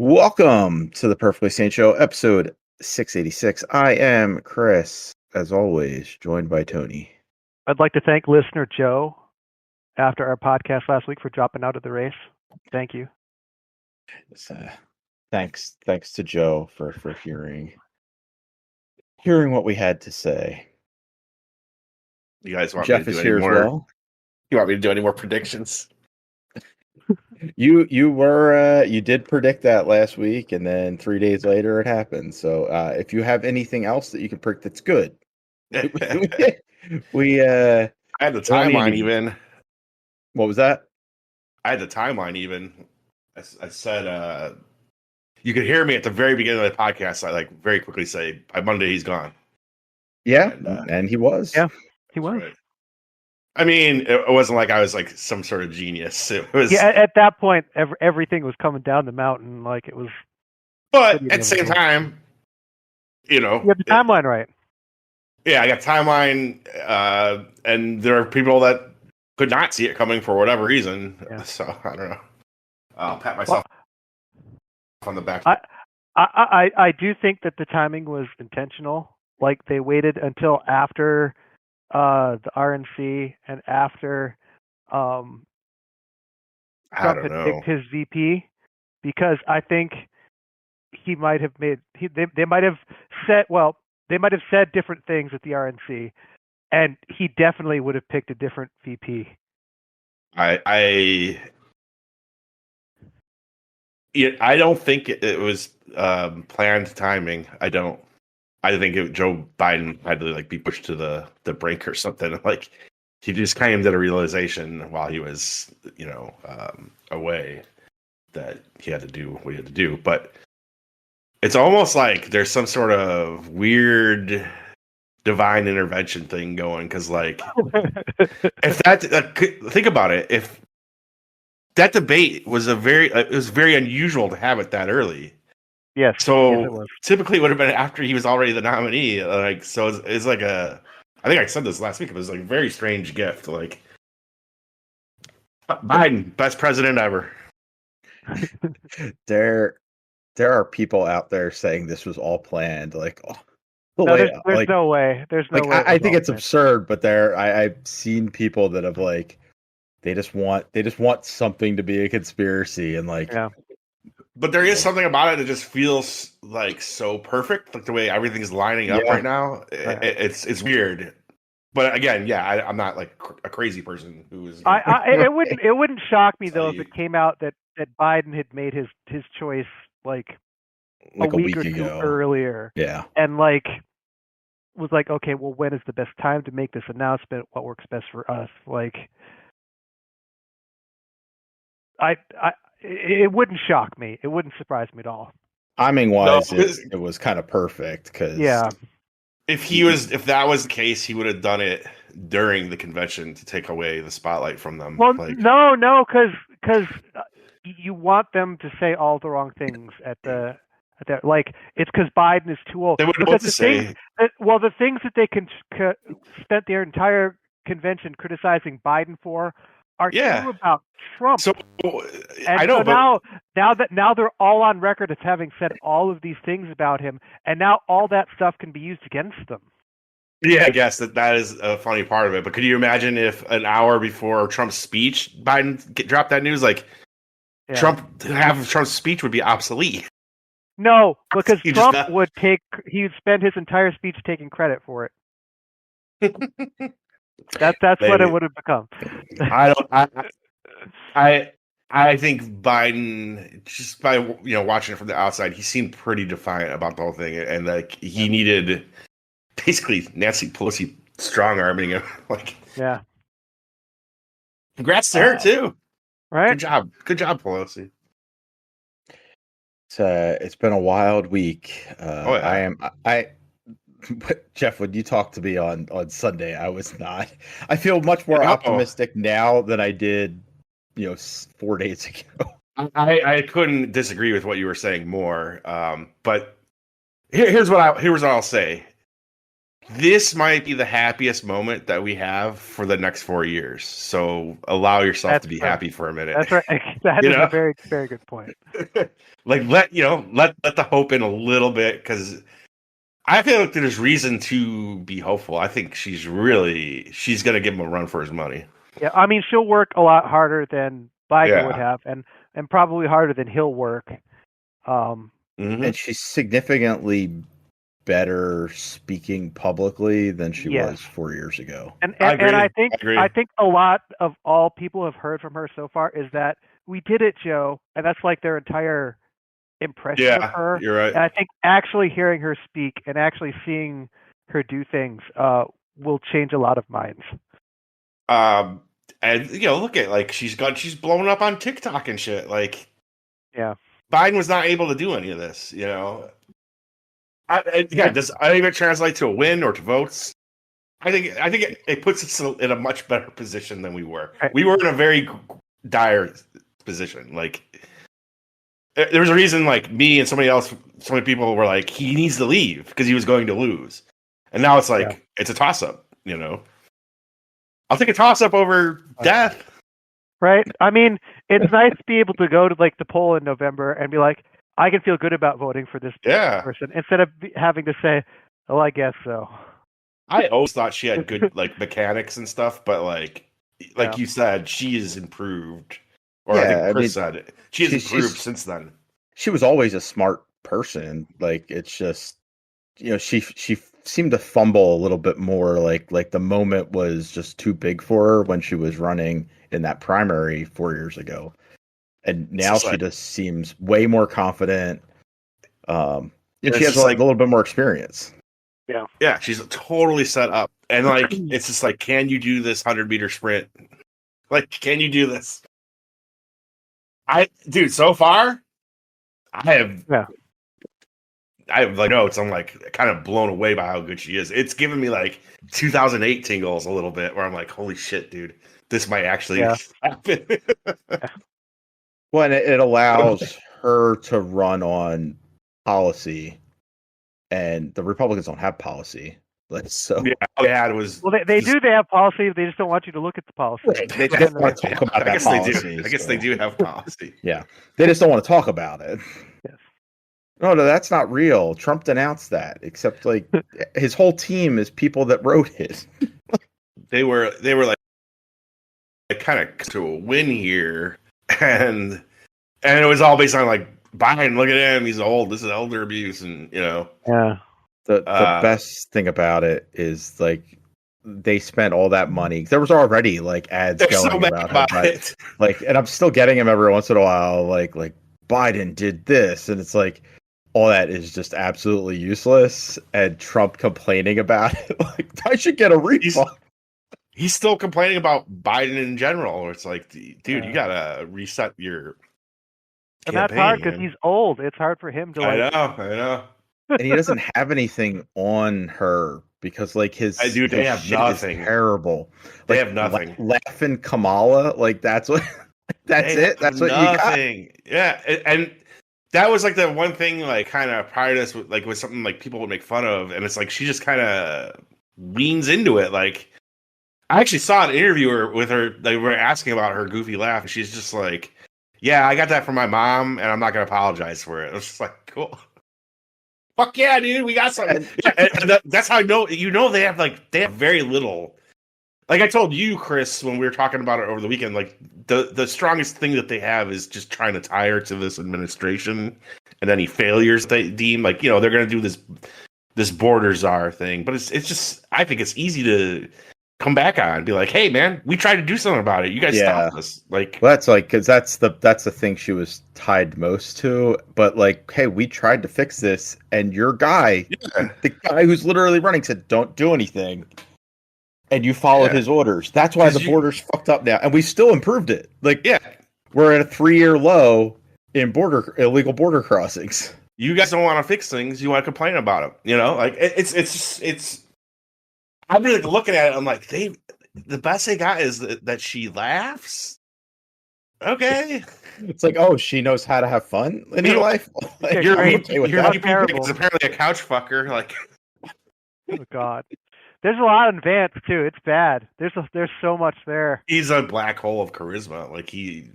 Welcome to the Perfectly Sane Show, episode 686. I am Chris, as always, joined by Tony. I'd like to thank listener Joe after our podcast last week for dropping out of the race. Thank you. Thanks to Joe for hearing what we had to say. You guys want Jeff me to is do here any as more? well. You want me to do any more predictions? You did predict that last week, and then 3 days later it happened. So if you have anything else that you can predict that's good, I had the don't need timeline to- even. What was that? I had the timeline even. I said you could hear me at the very beginning of the podcast. I very quickly say by Monday he's gone. Yeah, and he was. Yeah. He was. Right. I mean, it wasn't like I was like some sort of genius. It was. Yeah, at that point, everything was coming down the mountain. Like it was. But at the same time, You had the timeline right. Yeah, I got timeline, and there are people that could not see it coming for whatever reason. Yeah. So I don't know. I'll pat myself on the back. I do think that the timing was intentional. Like they waited until after the RNC and after Trump had picked his VP, because I think he might have made they might have said different things at the RNC, and he definitely would have picked a different VP. I don't think it was planned timing. I don't. I think Joe Biden had to be pushed to the brink or something. Like he just came to the realization while he was, away that he had to do what he had to do. But it's almost like there's some sort of weird divine intervention thing going. Because if think about it, if that debate was it was very unusual to have it that early. Yes. So typically it would have been after he was already the nominee. So it's like I think I said this last week. It was a very strange gift. Biden, best president ever. There are people out there saying this was all planned. There's no way. There's no way. I think it's absurd, but I've seen people that have they just want something to be a conspiracy and Yeah. But there is something about it that just feels so perfect, the way everything's lining up right now. It's weird. But again, I'm not a crazy person who is. It wouldn't shock me though if it came out that Biden had made his choice a week or two earlier. Yeah, and was okay. Well, when is the best time to make this announcement? What works best for us? It wouldn't shock me. It wouldn't surprise me at all. Timing wise, it was kind of perfect because if that was the case, he would have done it during the convention to take away the spotlight from them. Well, no, because you want them to say all the wrong things at that. It's because Biden is too old. They wouldn't know what to say. The things that they spent their entire convention criticizing Biden for are true about Trump. So I know, so now they're all on record as having said all of these things about him, and now all that stuff can be used against them. Yeah, I guess that is a funny part of it. But could you imagine if an hour before Trump's speech, Biden dropped that news? Trump's speech would be obsolete. No, because Trump he'd spend his entire speech taking credit for it. That's what it would have become. I think Biden, just by watching it from the outside, he seemed pretty defiant about the whole thing, and he needed basically Nancy Pelosi strong arming him. Yeah. Congrats to her too. Right. Good job, Pelosi. It's been a wild week. Jeff, when you talked to me on Sunday, I was not. I feel much more optimistic now than I did, 4 days ago. I couldn't disagree with what you were saying more. But here's what I'll say. this might be the happiest moment that we have for the next 4 years. So allow yourself That's to be true. happy for a minute. That's right. That You is know? a very, very good point. Like let the hope in a little bit, because I feel like there's reason to be hopeful. I think she's gonna give him a run for his money. Yeah, I mean, she'll work a lot harder than Biden would Yeah. have, and probably harder than he'll work. Mhm. And she's significantly better speaking publicly than she Yes. was 4 years ago. And I agree. and I agree. think a lot of all people have heard from her so far is that we did it, Joe, and that's like their entire impression of Yeah, her. you're right. And I think actually hearing her speak and actually seeing her do things will change a lot of minds. And look at, like, she's blown up on TikTok and shit. Like, Yeah. Biden was not able to do any of this. Does any of it translate to a win or to votes? I think it puts us in a much better position than we were. Right. We were in a very dire position. Like, there was a reason, like, me and so many people were like, he needs to leave because he was going to lose. And now it's like, it's a toss up, I'll take a toss up over death. Right? I mean, it's nice to be able to go to like the poll in November and be like, I can feel good about voting for this person instead of having to say, oh, I guess so. I always thought she had good like mechanics and stuff, but like you said, she has improved. Or I think Chris said it. She has improved since then. She was always a smart person. Like, it's just, she seemed to fumble a little bit more. Like the moment was just too big for her when she was running in that primary 4 years ago. And now she just seems way more confident. And she has like a little bit more experience. Yeah, she's totally set up. And like, it's just like, can you do this 100-meter sprint? Like, can you do this? Dude, so far, I have like notes. I'm like kind of blown away by how good she is. It's giving me like 2008 tingles a little bit, where I'm like, holy shit, dude, this might actually happen. Well, and it allows her to run on policy, and the Republicans don't have policy. So it was. Well, they do. They have policy. They just don't want you to look at the policy. Right. They just don't want to talk about that policy. I guess they do have policy. Yeah, they just don't want to talk about it. Yes. No, that's not real. Trump denounced that. Except like his whole team is people that wrote it. They were like kind of to a win here, and it was all based on like, Biden, look at him, he's old. This is elder abuse, and Yeah. The best thing about it is like they spent all that money. There was already like ads going about it. Like, and I'm still getting them every once in a while. Like Biden did this, and it's like all that is just absolutely useless. And Trump complaining about it, like, I should get a refund. He's still complaining about Biden in general. It's like, dude, you gotta reset your. And that's hard because he's old. It's hard for him to. I know. And he doesn't have anything on her because, like, his they have nothing. Is terrible. They like, have nothing. Laughing Kamala, like that's what. That's it. That's what nothing. You got. Yeah, and that was like the one thing, like, kind of prior to this, like, was something like people would make fun of, and it's like she just kind of leans into it. Like, I actually saw an interview with her. They were asking about her goofy laugh, and she's just like, "Yeah, I got that from my mom, and I'm not gonna apologize for it." I was just like, "Cool, fuck yeah, dude, we got something." And that's how I know. They have very little. Like I told you, Chris, when we were talking about it over the weekend, like the strongest thing that they have is just trying to tie her to this administration and any failures they deem. Like, they're gonna do this border czar thing, but it's just, I think it's easy to come back on and be like, hey man, we tried to do something about it, you guys stopped us. Like, well, that's like, because that's the thing she was tied most to. But like, hey, we tried to fix this, and your guy, the guy who's literally running, said don't do anything, and you followed his orders. That's why the border's fucked up now, and we still improved it. Like, we're at a 3-year low in illegal border crossings. You guys don't want to fix things, you want to complain about them. Like, it's I'm really looking at it. I'm like, the best they got is that she laughs. Okay, it's like, oh, she knows how to have fun in her life. You're okay with that. Is apparently a couch fucker. Like, Oh God. There's a lot in Vance too. It's bad. There's so much there. He's a black hole of charisma. Like he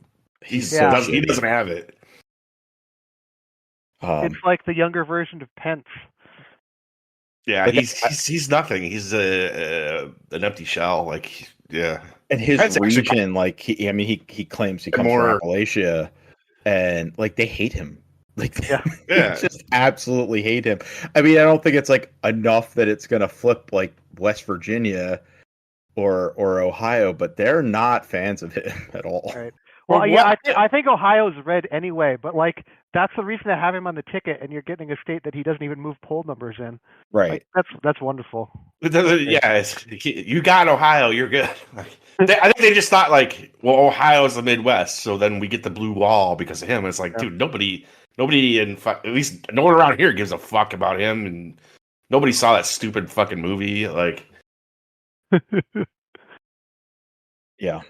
so doesn't have it. It's like the younger version of Pence. Yeah, he's nothing. He's an empty shell. Like, yeah. And his Pence region, like he claims he comes from Appalachia, and like they hate him. Like they just absolutely hate him. I mean, I don't think it's like enough that it's gonna flip like West Virginia or Ohio, but they're not fans of him at all. Right. Well, yeah, I think Ohio's red anyway, but like that's the reason to have him on the ticket, and you're getting a state that he doesn't even move poll numbers in. Right. Like, that's wonderful. Yeah, you got Ohio, you're good. I think they just thought like, well, Ohio's the Midwest, so then we get the blue wall because of him. It's like, dude, nobody at least no one around here gives a fuck about him, and nobody saw that stupid fucking movie. Like, yeah.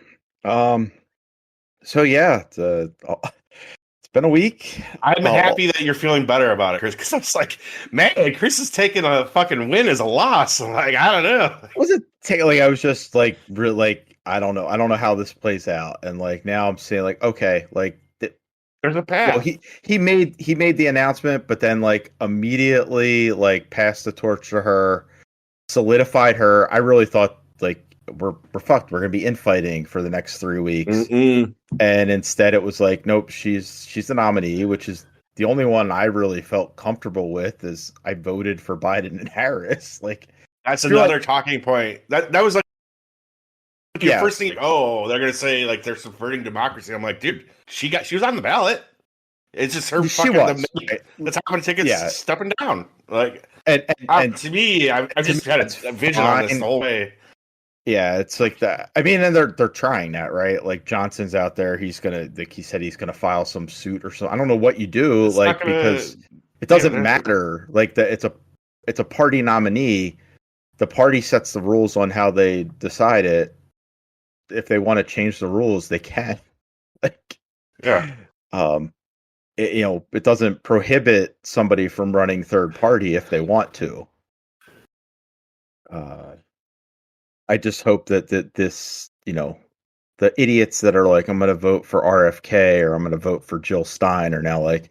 So yeah, it's been a week. I'm happy that you're feeling better about it, Chris, because I was like, man, Chris is taking a fucking win as a loss. I'm like, I don't know. I was just like, really, like, I don't know how this plays out, and like now I'm saying like, okay, like there's a path. Well, he made the announcement, but then like immediately like passed the torch to her, solidified her. I really thought like we're fucked. We're gonna be infighting for the next 3 weeks. Mm-mm. And instead it was like, nope, she's the nominee, which is the only one I really felt comfortable with. Is I voted for Biden and Harris. Like that's another talking point. That was like your first thing. Oh, they're gonna say like they're subverting democracy. I'm like, dude, she was on the ballot. It's just her fucking that's how many tickets stepping down. Like and to me, I've just had a vision on this the whole way. Yeah, it's like that. I mean, and they're trying that, right? Like Johnson's out there. He's gonna, like he said, he's gonna file some suit or something. I don't know what you do, it's like because it doesn't matter. Like it's a party nominee. The party sets the rules on how they decide it. If they want to change the rules, they can. Like, it doesn't prohibit somebody from running third party if they want to. I just hope that this, the idiots that are like, I'm going to vote for RFK or I'm going to vote for Jill Stein are now like,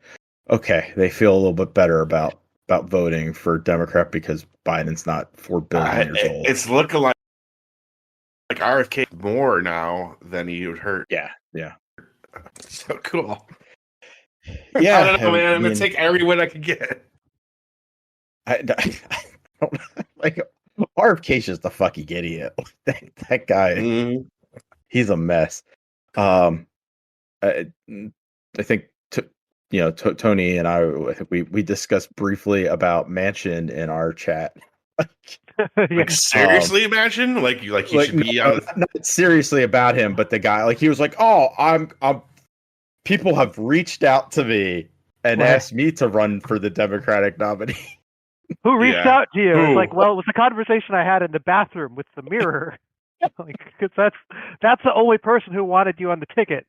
okay, they feel a little bit better about voting for Democrat because Biden's not 4 billion years old. It's looking like RFK more now than he would hurt. Yeah. So cool. Yeah. I don't know, man. I'm going to take every win I can get. I don't like RFK's just a fucking idiot. that guy, he's a mess. I think Tony and I we discussed briefly about Manchin in our chat. Like seriously, Manchin? Like he should be on. Not seriously about him, but the guy, like he was like, oh, I'm people have reached out to me and asked me to run for the Democratic nominee. Who reached out to you? It's like, well, it was a conversation I had in the bathroom with the mirror. Because that's the only person who wanted you on the ticket.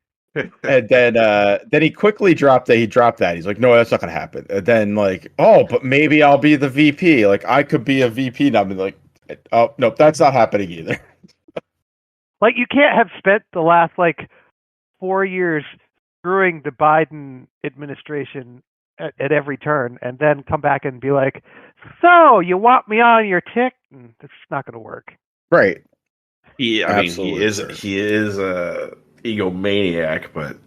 And then he quickly dropped that. He dropped that. He's like, no, that's not gonna happen. And then like, oh, but maybe I'll be the VP. Like I could be a VP now. I'm like, oh no, that's not happening either. Like you can't have spent the last 4 years screwing the Biden administration at every turn, and then come back and be like, so you want me on your tick? It's not going to work. Right. He is a egomaniac, but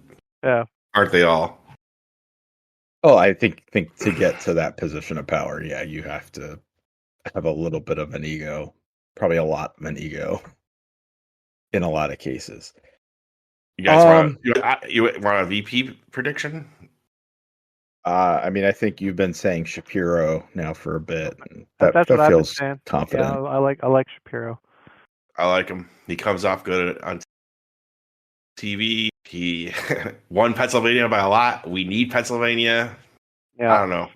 aren't they all? Oh, I think to get to that position of power, you have to have a little bit of an ego, probably a lot of an ego in a lot of cases. You guys want a VP prediction? I mean, I think you've been saying Shapiro now for a bit. That feels confident. Yeah, I like Shapiro. I like him. He comes off good on TV. He won Pennsylvania by a lot. We need Pennsylvania. Yeah. I don't know.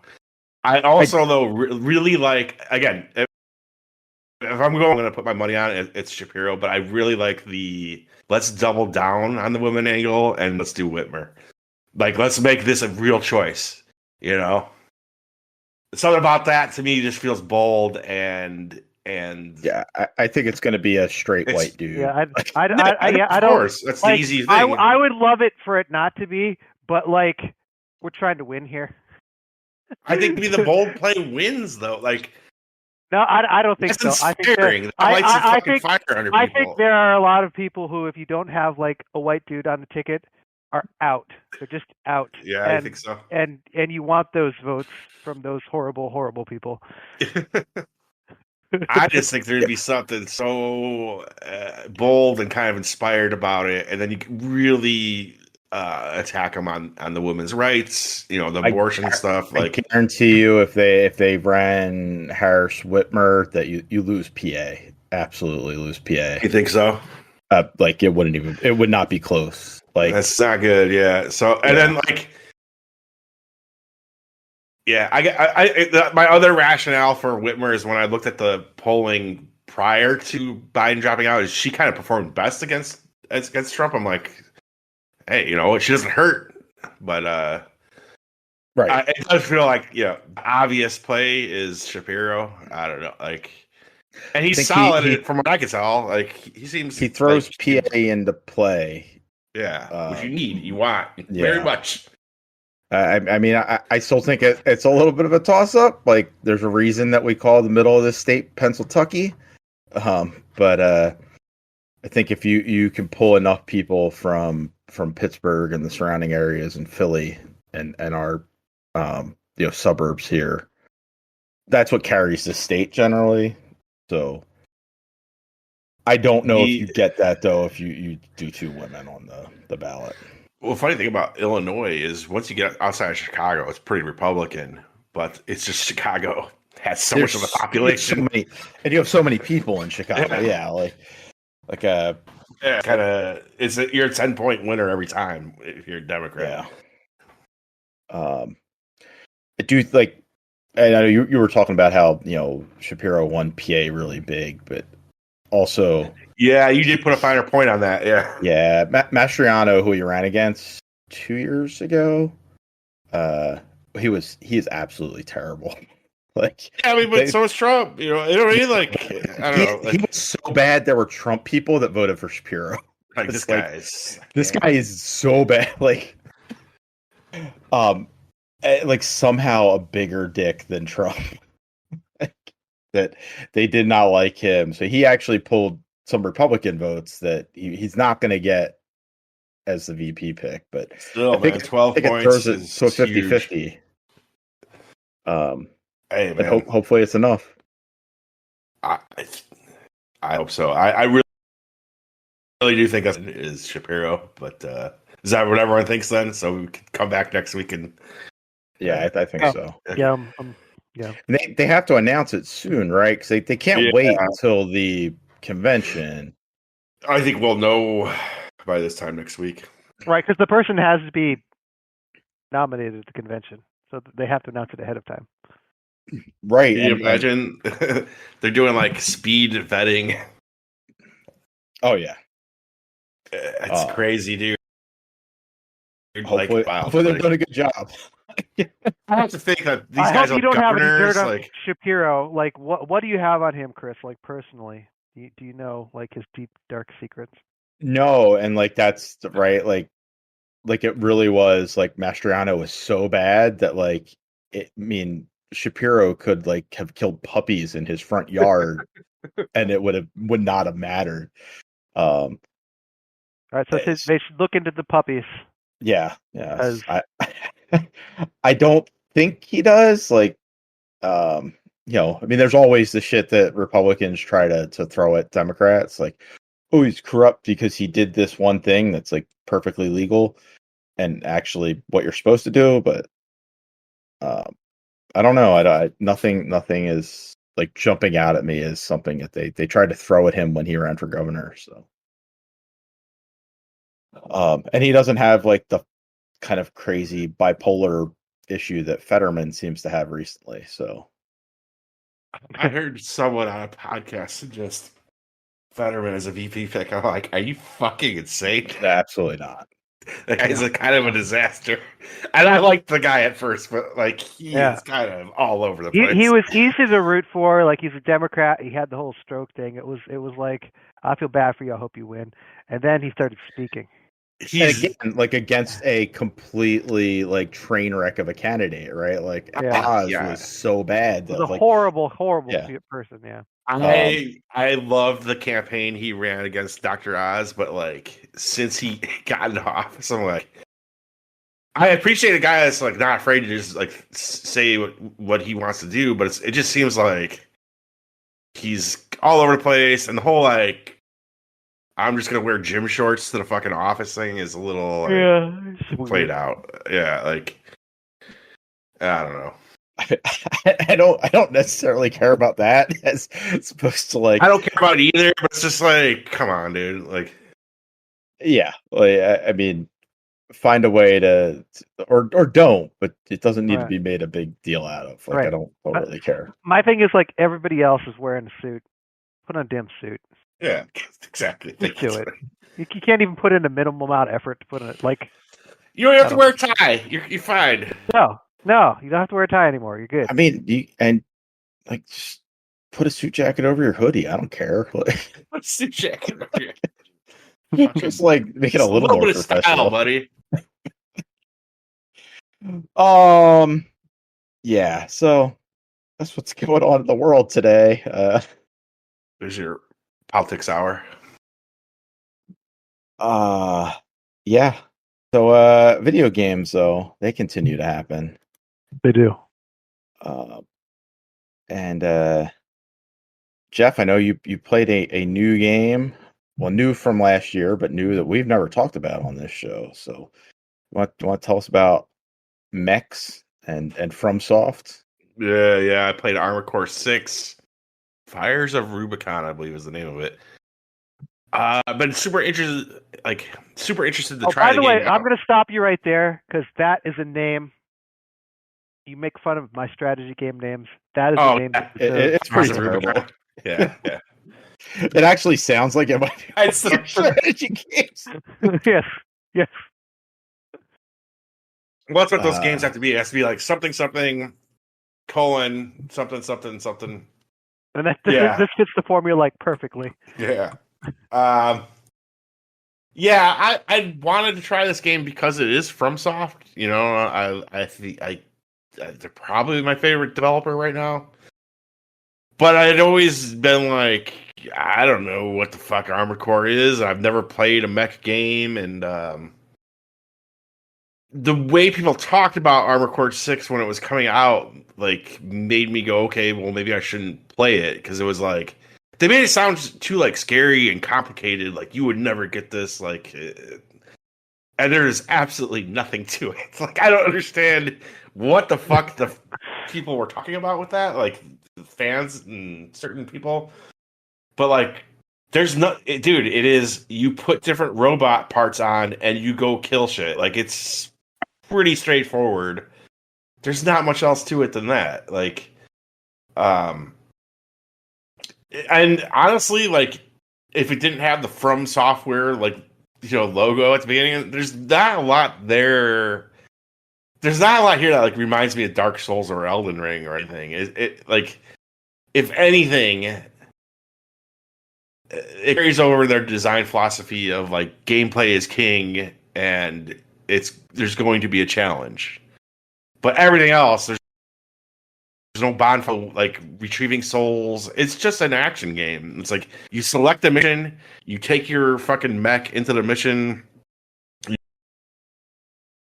I also though really like, again, if I'm going to put my money on it, it's Shapiro. But I really like the let's double down on the women angle and let's do Whitmer. Like, let's make this a real choice, something about that to me just feels bold and yeah, I think it's going to be a straight white dude. Yeah, I don't. Course, that's the easy thing. I would love it for it not to be, but like we're trying to win here. I think maybe the bold play wins though. Like, no, I don't think so. I think I think there are a lot of people who, if you don't have like a white dude on the ticket, are out. They're just out. Yeah, I think so. And you want those votes from those horrible people. I just think there'd be something so bold and kind of inspired about it, and then you can really attack them on the women's rights, the abortion stuff. I guarantee you, if they ran Harris Whitmer, that you lose PA, absolutely lose PA. You think so? Like it would not be close. Like that's not good. Yeah. So and then like. Yeah, my other rationale for Whitmer is when I looked at the polling prior to Biden dropping out, is she kind of performed best against Trump. I'm like, hey, she doesn't hurt, but right. It does feel like the obvious play is Shapiro. I don't know, like, and he's solid from what I can tell. Like he throws PA into play. Yeah, which you want very much. I mean, I still think it's a little bit of a toss-up. Like, there's a reason that we call the middle of the state Pennsylvania. But I think if you can pull enough people from Pittsburgh and the surrounding areas and Philly and our suburbs here, that's what carries the state generally. So I don't know if you get that, though, if you do 2 women on the ballot. Well, the funny thing about Illinois is once you get outside of Chicago, it's pretty Republican, but it's just Chicago has so much of a population. And you have so many people in Chicago. Yeah, kind of, you're a 10-point winner every time if you're a Democrat. Yeah. I do like, I know you were talking about how, Shapiro won PA really big, but also... Yeah, you did put a finer point on that. Yeah. Yeah. Mastriano, who he ran against 2 years ago, he is absolutely terrible. Like, yeah, I mean, but so is Trump. You know what I mean? Like, I don't know. Like, he was so bad. There were Trump people that voted for Shapiro. Like, this guy is so bad. Like somehow a bigger dick than Trump. That they did not like him. So he actually pulled some Republican votes that he's not going to get as the VP pick, but still, I think 12 points is so 50-50. Hey, man. Hopefully it's enough. I hope so. I really do think that is Shapiro, but is that what everyone thinks then? So we can come back next week and I think so. Yeah. Yeah. And they have to announce it soon, right? Because they can't wait until the convention. I think we'll know by this time next week. Right, because the person has to be nominated at the convention, so they have to announce it ahead of time. Right. Can you imagine? They're doing like speed vetting. Oh, yeah. It's crazy, dude. Hopefully they're doing a good job. I have to think that these guys are governors. You don't have any dirt on Shapiro. Like, what do you have on him, Chris? Like, personally, do you know like his deep dark secrets? No, and like that's right. Like it really was like Mastriano was so bad that like Shapiro could like have killed puppies in his front yard, and it would not have mattered. All right, so they should look into the puppies. Yeah. I don't think he does. Like, I mean, there's always the shit that Republicans try to throw at Democrats. Like, oh, he's corrupt because he did this one thing that's like perfectly legal and actually what you're supposed to do. But I don't know. Nothing is like jumping out at me as something that they tried to throw at him when he ran for governor. So, and he doesn't have like the kind of crazy bipolar issue that Fetterman seems to have recently. So I heard someone on a podcast suggest Fetterman as a VP pick. I'm like, are you fucking insane? Absolutely not. That guy's a kind of a disaster. And I liked the guy at first, but like he is kind of all over the place. He was easy to root for. Like he's a Democrat. He had the whole stroke thing. It was like, I feel bad for you. I hope you win. And then he started speaking. He's again, like against a completely like train wreck of a candidate, right? Like Oz was so bad. He was a horrible person. Yeah. I love the campaign he ran against Dr. Oz, but like since he got into office, I'm like, I appreciate a guy that's like not afraid to just like say what he wants to do, but it just seems like he's all over the place, and the whole like I'm just gonna wear gym shorts to the fucking office thing is a little played out. Yeah, like I don't know. I don't necessarily care about that as opposed to like I don't care about it either, but it's just like come on, dude. Like I mean, find a way to or don't, but it doesn't need to be made a big deal out of. Like I don't really care. My thing is like everybody else is wearing a suit. Put on a damn suit. Yeah, exactly. Just do it. You can't even put in a minimal amount of effort to put in it. Like you don't have to wear a tie. You're fine. No, you don't have to wear a tie anymore. You're good. I mean, just put a suit jacket over your hoodie. I don't care. Put a suit jacket over your just like make it a little more bit professional, of style, buddy. Yeah. So that's what's going on in the world today. There's your politics hour. Yeah. So video games though, they continue to happen. They do. And Jeff, I know you played a new game. Well, new from last year, but new that we've never talked about on this show. So you want to tell us about Mechs and FromSoft? Yeah. I played Armored Core 6. Fires of Rubicon, I believe is the name of it. But super interested to try. By the way, I'm going to stop you right there because that is a name. You make fun of my strategy game names. That is a name. It's pretty terrible. Yeah. It actually sounds like it might be it's the strategy games. Yes. Well, that's what those games have to be. It has to be like something, colon, something. And this fits the formula like perfectly. Yeah. I wanted to try this game because it is FromSoft. You know, they're probably my favorite developer right now. But I'd always been like, I don't know what the fuck Armored Core is. I've never played a mech game, and the way people talked about Armored Core 6 when it was coming out, like, made me go, okay, well, maybe I shouldn't play it, because it was like, they made it sound too, like, scary and complicated, like, you would never get this, like, and there's absolutely nothing to it. Like, I don't understand what the fuck the people were talking about with that, like, fans and certain people, but, like, there's it is, you put different robot parts on, and you go kill shit, like, it's pretty straightforward. There's not much else to it than that. Like, and honestly, like, if it didn't have the From Software, like, logo at the beginning, there's not a lot there. There's not a lot here that, like, reminds me of Dark Souls or Elden Ring or anything. It like, if anything, it carries over their design philosophy of, like, gameplay is king, and there's going to be a challenge. But everything else, there's no bond for, like, retrieving souls. It's just an action game. It's like, you select a mission, you take your fucking mech into the mission,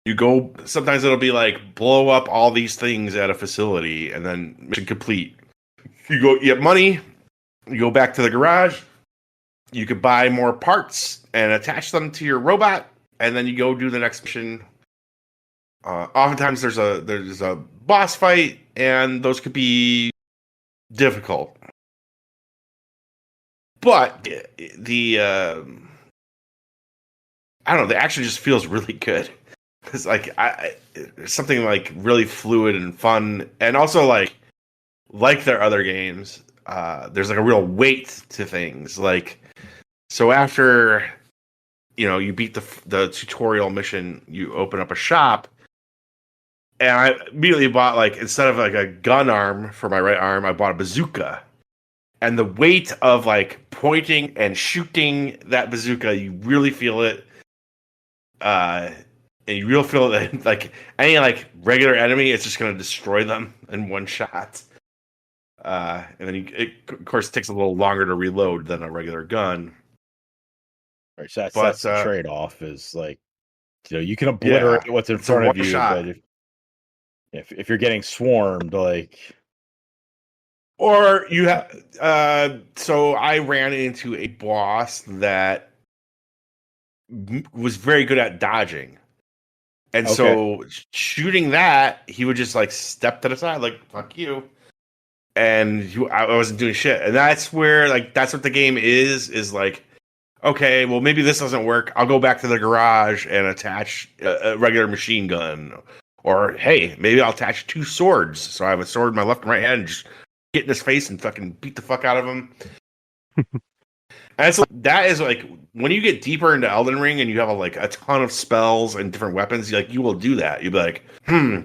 you go, sometimes it'll be like, blow up all these things at a facility, and then mission complete. You get money, you go back to the garage, you could buy more parts and attach them to your robot, and then you go do the next mission. Oftentimes there's a boss fight, and those could be difficult. But the I don't know, the action just feels really good. It's like something like really fluid and fun, and also like their other games, there's like a real weight to things. Like, so after you beat the tutorial mission, you open up a shop, and I immediately bought instead of a gun arm for my right arm, I bought a bazooka. And the weight of pointing and shooting that bazooka, you really feel it. And you really feel that any regular enemy, it's just going to destroy them in one shot. And then it of course takes a little longer to reload than a regular gun. Right, so that's the trade-off. Is you can obliterate what's in front of you, shot. But if you're getting swarmed, or you have. So I ran into a boss that was very good at dodging. And so shooting that, he would just step to the side, fuck you. And I wasn't doing shit. And that's where, that's what the game is okay, well, maybe this doesn't work. I'll go back to the garage and attach a regular machine gun. Or, hey, maybe I'll attach 2 swords. So I have a sword in my left and right hand and just get in his face and fucking beat the fuck out of him. And so that is when you get deeper into Elden Ring and you have a ton of spells and different weapons, you will do that. You'll be like,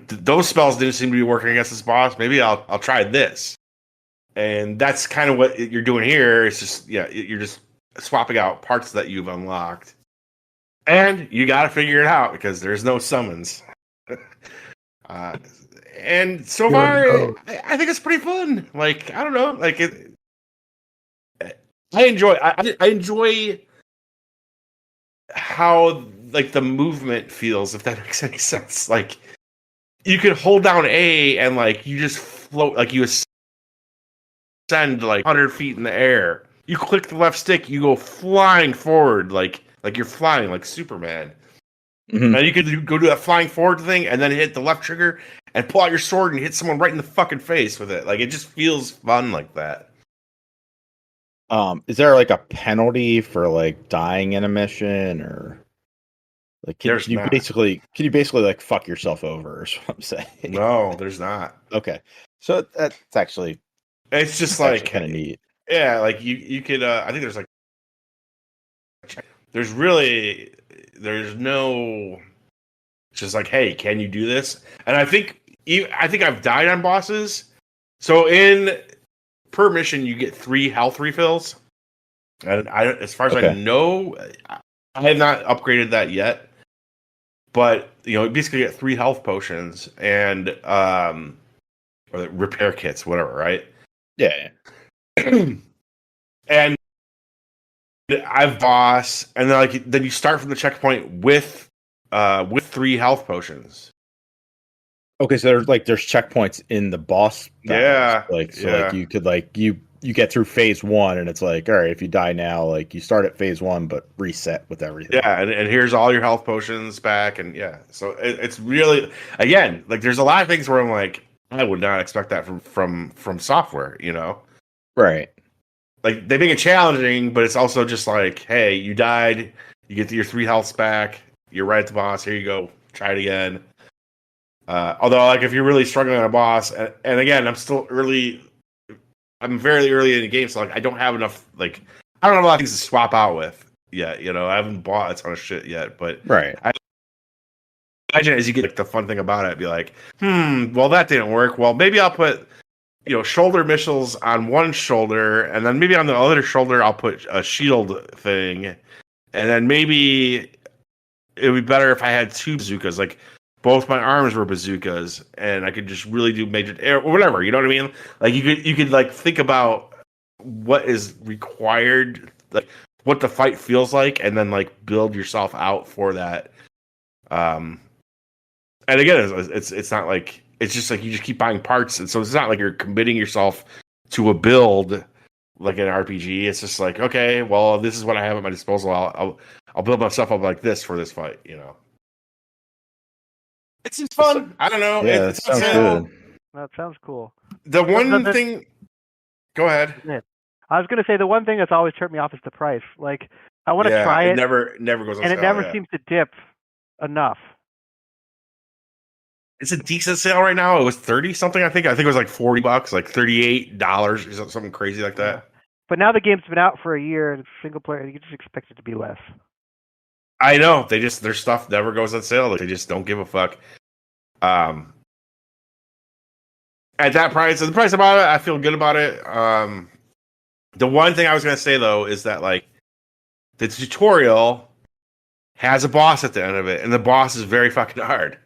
those spells didn't seem to be working against this boss. Maybe I'll try this. And that's kind of what you're doing here. It's just you're just swapping out parts that you've unlocked, and you got to figure it out because there's no summons. And so far, I think it's pretty fun. I don't know, I enjoy how the movement feels, if that makes any sense. You can hold down A and you just float, you ascend 100 feet in the air. You click the left stick, you go flying forward like you're flying like Superman. Mm-hmm. And you could go do that flying forward thing and then hit the left trigger and pull out your sword and hit someone right in the fucking face with it. It just feels fun like that. Is there a penalty for dying in a mission, or can you basically fuck yourself over, is what I'm saying? No, there's not. Okay. So that's actually, it's just kind of neat. Yeah, you could I think there's no just hey, can you do this? And I think I've died on bosses. So per mission, you get 3 health refills, and as far as I know, I have not upgraded that yet. But you basically get 3 health potions and or repair kits, whatever, right? Yeah. And I've boss, and then you start from the checkpoint with 3 health potions. Okay, so there's checkpoints in the boss battles. Yeah. You could you get through phase 1 and it's all right, if you die now, you start at phase 1 but reset with everything. Yeah, and here's all your health potions back, and so it's really, again, there's a lot of things where I'm I would not expect that from software, Right. They make it challenging, but it's also just hey, you died, you get your 3 healths back, you're right at the boss, here you go, try it again. Although, if you're really struggling on a boss, and again, I'm very early in the game, so I don't have enough, I don't have a lot of things to swap out with yet. I haven't bought a ton of shit yet, but right. I imagine as you get the fun thing about it, be well, that didn't work. Well, maybe I'll put shoulder missiles on one shoulder, and then maybe on the other shoulder I'll put a shield thing, and then maybe it would be better if I had 2 bazookas, both my arms were bazookas, and I could just really do major or whatever. You know what I mean? You could think about what is required, what the fight feels like, and then build yourself out for that. And again, it's not it's just you just keep buying parts, and so it's not you're committing yourself to a build like an RPG. It's just okay, well, this is what I have at my disposal. I'll build myself up like this for this fight. It's just fun. I don't know. Yeah, it sounds good. That sounds cool. The one thing. Go ahead. I was going to say the one thing that's always turned me off is the price. I want to try it. It never goes on and sale. It never seems to dip enough. It's a decent sale right now. It was 30 something. I think it was $40, $38 or something crazy like that. But now the game's been out for a year and it's single player. You just expect it to be less. I know their stuff never goes on sale. They just don't give a fuck. At that price, the price about it, I feel good about it. The one thing I was gonna say though is that like the tutorial has a boss at the end of it, and the boss is very fucking hard.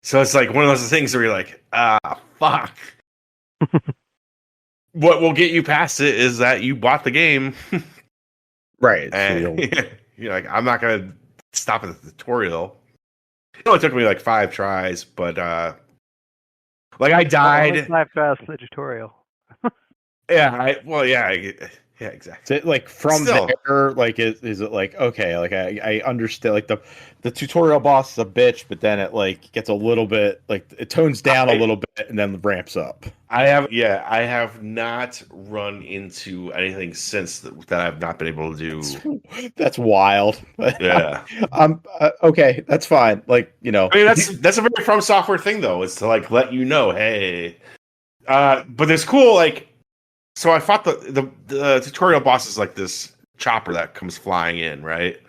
So it's like one of those things where you're like, fuck. What will get you past it is that you bought the game. Right. And you're like, I'm not going to stop at the tutorial. It only took me like 5 tries, but like I died. 5 tries for the tutorial. Yeah, exactly. So, like from there, like is it like okay, like I understand like the tutorial boss is a bitch, but then it like gets a little bit like it tones down a little bit and then ramps up. I have not run into anything since that I've not been able to do. That's wild. Yeah. Okay, that's fine. Like, you know, I mean that's a very From Software thing though. It's to like let you know, hey. But it's cool like. So I fought the tutorial boss is like this chopper that comes flying in, right?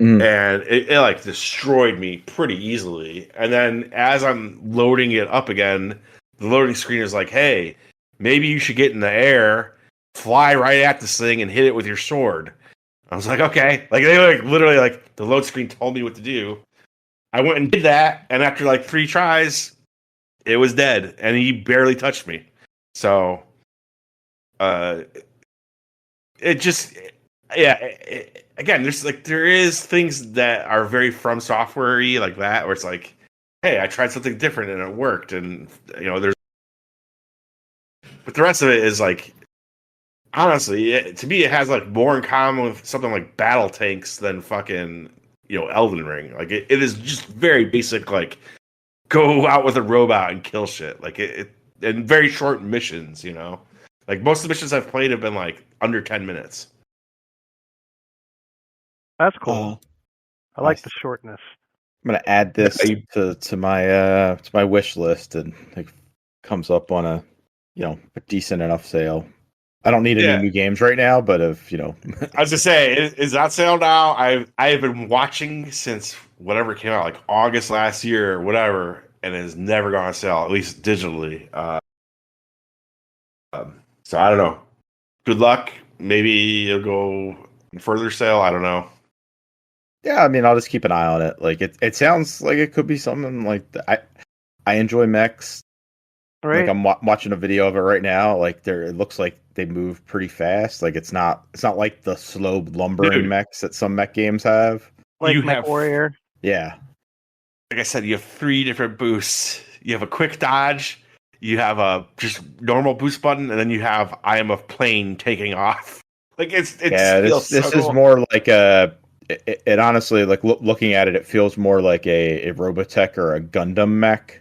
And it like destroyed me pretty easily. And then as I'm loading it up again, the loading screen is like, hey, maybe you should get in the air, fly right at this thing and hit it with your sword. I was like, okay. Like they like literally like the load screen told me what to do. I went and did that, and after like 3 tries, it was dead, and he barely touched me. So it just, again, there is things that are very From Software-y like that, where it's like, hey, I tried something different and it worked, and you know, but the rest of it is like, honestly, to me, it has like more in common with something like Battle Tanks than fucking, you know, Elden Ring. Like it is just very basic, like go out with a robot and kill shit, like it and very short missions, you know. Like, most of the missions I've played have been, like, under 10 minutes. That's cool. I like the shortness. I'm going to add this to my wish list, and it comes up on a decent enough sale. I don't need any new games right now, but if, you know. I was going to say, is that sale now? I have been watching since whatever came out, like August last year or whatever, and it has never gone on sale, at least digitally. So I don't know. Good luck. Maybe it'll go further sale. I don't know. Yeah, I mean, I'll just keep an eye on it. Like it sounds like it could be something like I enjoy mechs. Right. Like I'm watching a video of it right now. Like it looks like they move pretty fast. Like it's not like the slow lumbering mechs that some mech games have. Like Mech Warrior. Yeah. Like I said, you have 3 different boosts. You have a quick dodge. You have a just normal boost button, and then you have I am a plane taking off. Like this is more like it honestly, like looking at it, it feels more like a Robotech or a Gundam mech.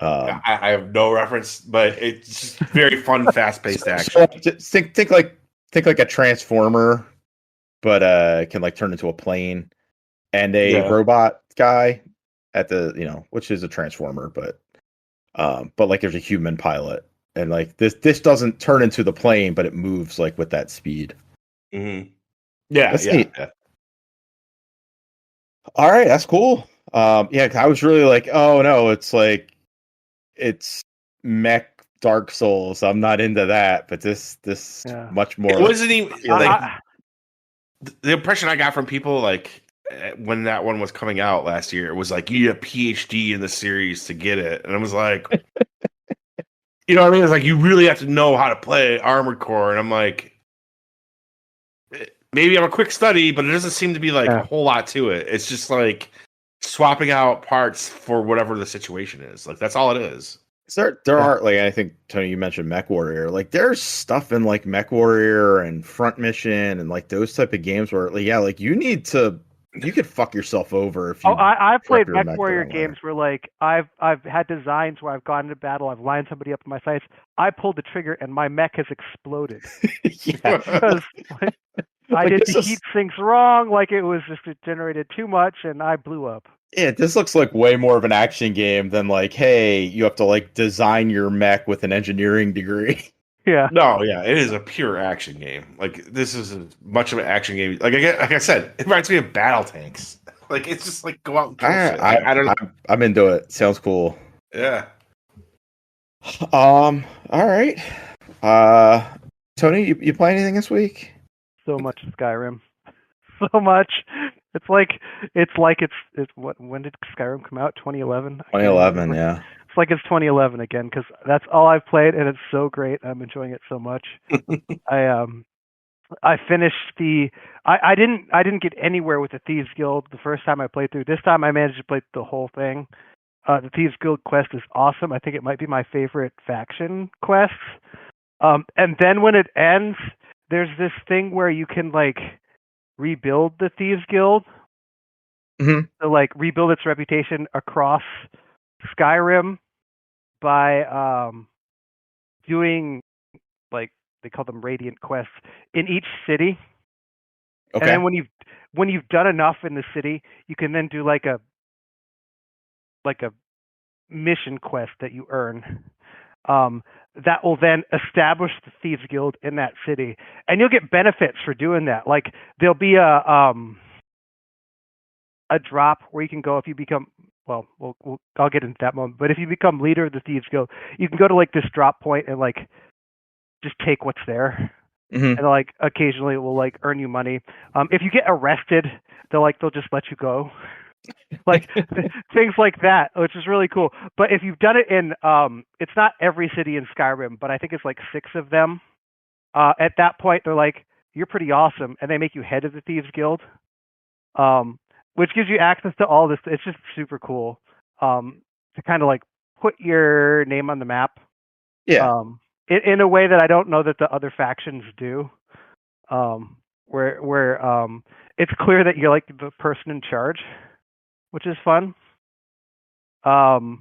I have no reference, but it's just very fun, fast-paced action. So think like a Transformer, but can like turn into a plane, and a robot guy at the which is a Transformer, but like there's a human pilot, and like this doesn't turn into the plane, but it moves like with that speed. Mm-hmm. Yeah, yeah. All right, that's cool. I was really like, oh no, it's mech Dark Souls. I'm not into that, but this much more. It wasn't even like the impression I got from people like when that one was coming out last year. It was like you need a PhD in the series to get it, and I was like, you know what I mean? It's like you really have to know how to play Armored Core, and I'm like, maybe I'm a quick study, but it doesn't seem to be like a whole lot to it. It's just like swapping out parts for whatever the situation is. Like that's all it is. There are, like, I think Tony, you mentioned Mech Warrior. Like there's stuff in like Mech Warrior and Front Mission and like those type of games where like you could fuck yourself over if you. I've played Mech Warrior games where like I've had designs where I've gone into battle, I've lined somebody up in my sights, I pulled the trigger and my mech has exploded. Because I did the heat sinks wrong, like it generated too much and I blew up. Yeah, this looks like way more of an action game than like, hey, you have to like design your mech with an engineering degree. Yeah. No, yeah, it is a pure action game. Like this is as much of an action game. Like I said, it reminds me of Battle Tanks. Like it's just like go out and kill shit. I don't know. I'm into it. Sounds cool. Yeah. All right. Tony, you play anything this week? So much Skyrim. So much. It's like it's what? When did Skyrim come out? 2011. 2011. Yeah. It's like it's 2011 again because that's all I've played and it's so great. I'm enjoying it so much. I finished I didn't get anywhere with the Thieves Guild the first time I played through. This time I managed to play the whole thing. The Thieves Guild quest is awesome. I think it might be my favorite faction quest. And then when it ends, there's this thing where you can like rebuild the Thieves Guild. Mm-hmm. So like rebuild its reputation across Skyrim by doing like they call them radiant quests in each city. Okay. And then when you've done enough in the city, you can then do like a mission quest that you earn. That will then establish the Thieves Guild in that city, and you'll get benefits for doing that. Like there'll be a drop where you can go if you become I'll get into that moment. But if you become leader of the Thieves Guild, you can go to like this drop point and like just take what's there, mm-hmm. and like occasionally it will like earn you money. If you get arrested, they'll just let you go. Like things like that, which is really cool. But if you've done it in it's not every city in Skyrim, but I think it's like 6 of them. At that point they're like, you're pretty awesome, and they make you head of the Thieves Guild, which gives you access to all this. It's just super cool to kind of like put your name on the map. Yeah. In a way that I don't know that the other factions do. Where it's clear that you're like the person in charge, which is fun. And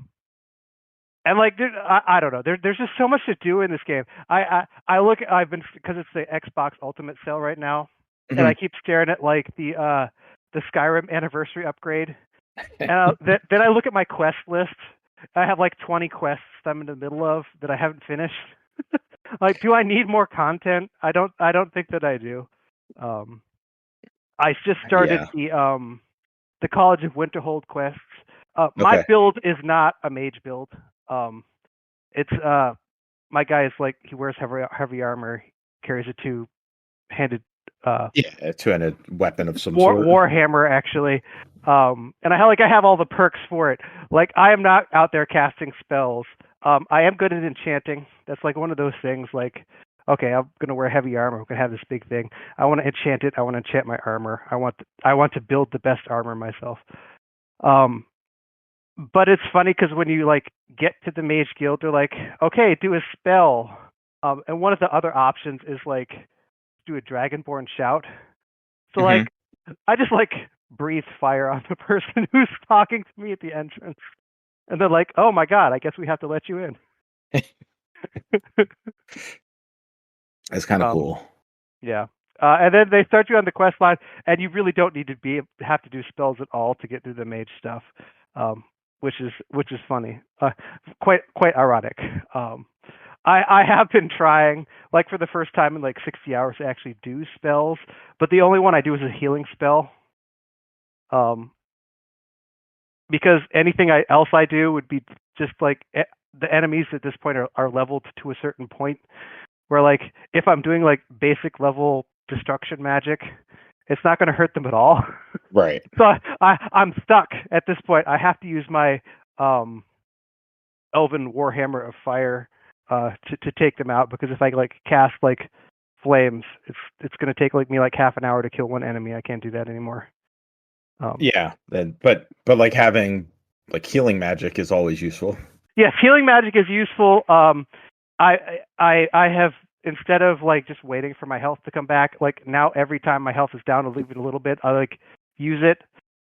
like, I don't know. There's just so much to do in this game. I've been, because it's the Xbox Ultimate sale right now, mm-hmm. and I keep staring at like the Skyrim anniversary upgrade. And then I look at my quest list. I have like 20 quests I'm in the middle of that I haven't finished. Like, do I need more content? I don't think that I do. I just started the College of Winterhold quests. My build is not a mage build. It's my guy is like, he wears heavy armor, carries a two-handed a two-handed weapon of some sort. Warhammer, actually. And I have all the perks for it. Like, I am not out there casting spells. I am good at enchanting. That's like one of those things. Like, okay, I'm gonna wear heavy armor. I'm gonna have this big thing. I want to enchant it. I want to enchant my armor. I want to build the best armor myself. But it's funny because when you like get to the Mage Guild, they're like, okay, do a spell. And one of the other options is like do a Dragonborn shout. So like, I just like breathe fire on the person who's talking to me at the entrance, and they're like, "Oh my god, I guess we have to let you in." That's kind of cool. Yeah. And then they start you on the quest line, and you really don't need to have to do spells at all to get through the mage stuff, which is funny, quite ironic. I have been trying, like for the first time in like 60 hours, to actually do spells, but the only one I do is a healing spell. Because anything else I do would be just like the enemies at this point are leveled to a certain point, where like if I'm doing like basic level destruction magic, it's not going to hurt them at all. Right. So I'm stuck at this point. I have to use my Elven Warhammer of Fire to take them out, because if I like cast like flames, it's going to take me like half an hour to kill one enemy. I can't do that anymore. But like having like healing magic is always useful. Yes, healing magic is useful. I have, instead of like just waiting for my health to come back, like now every time my health is down, I'll leave it a little bit. I like use it,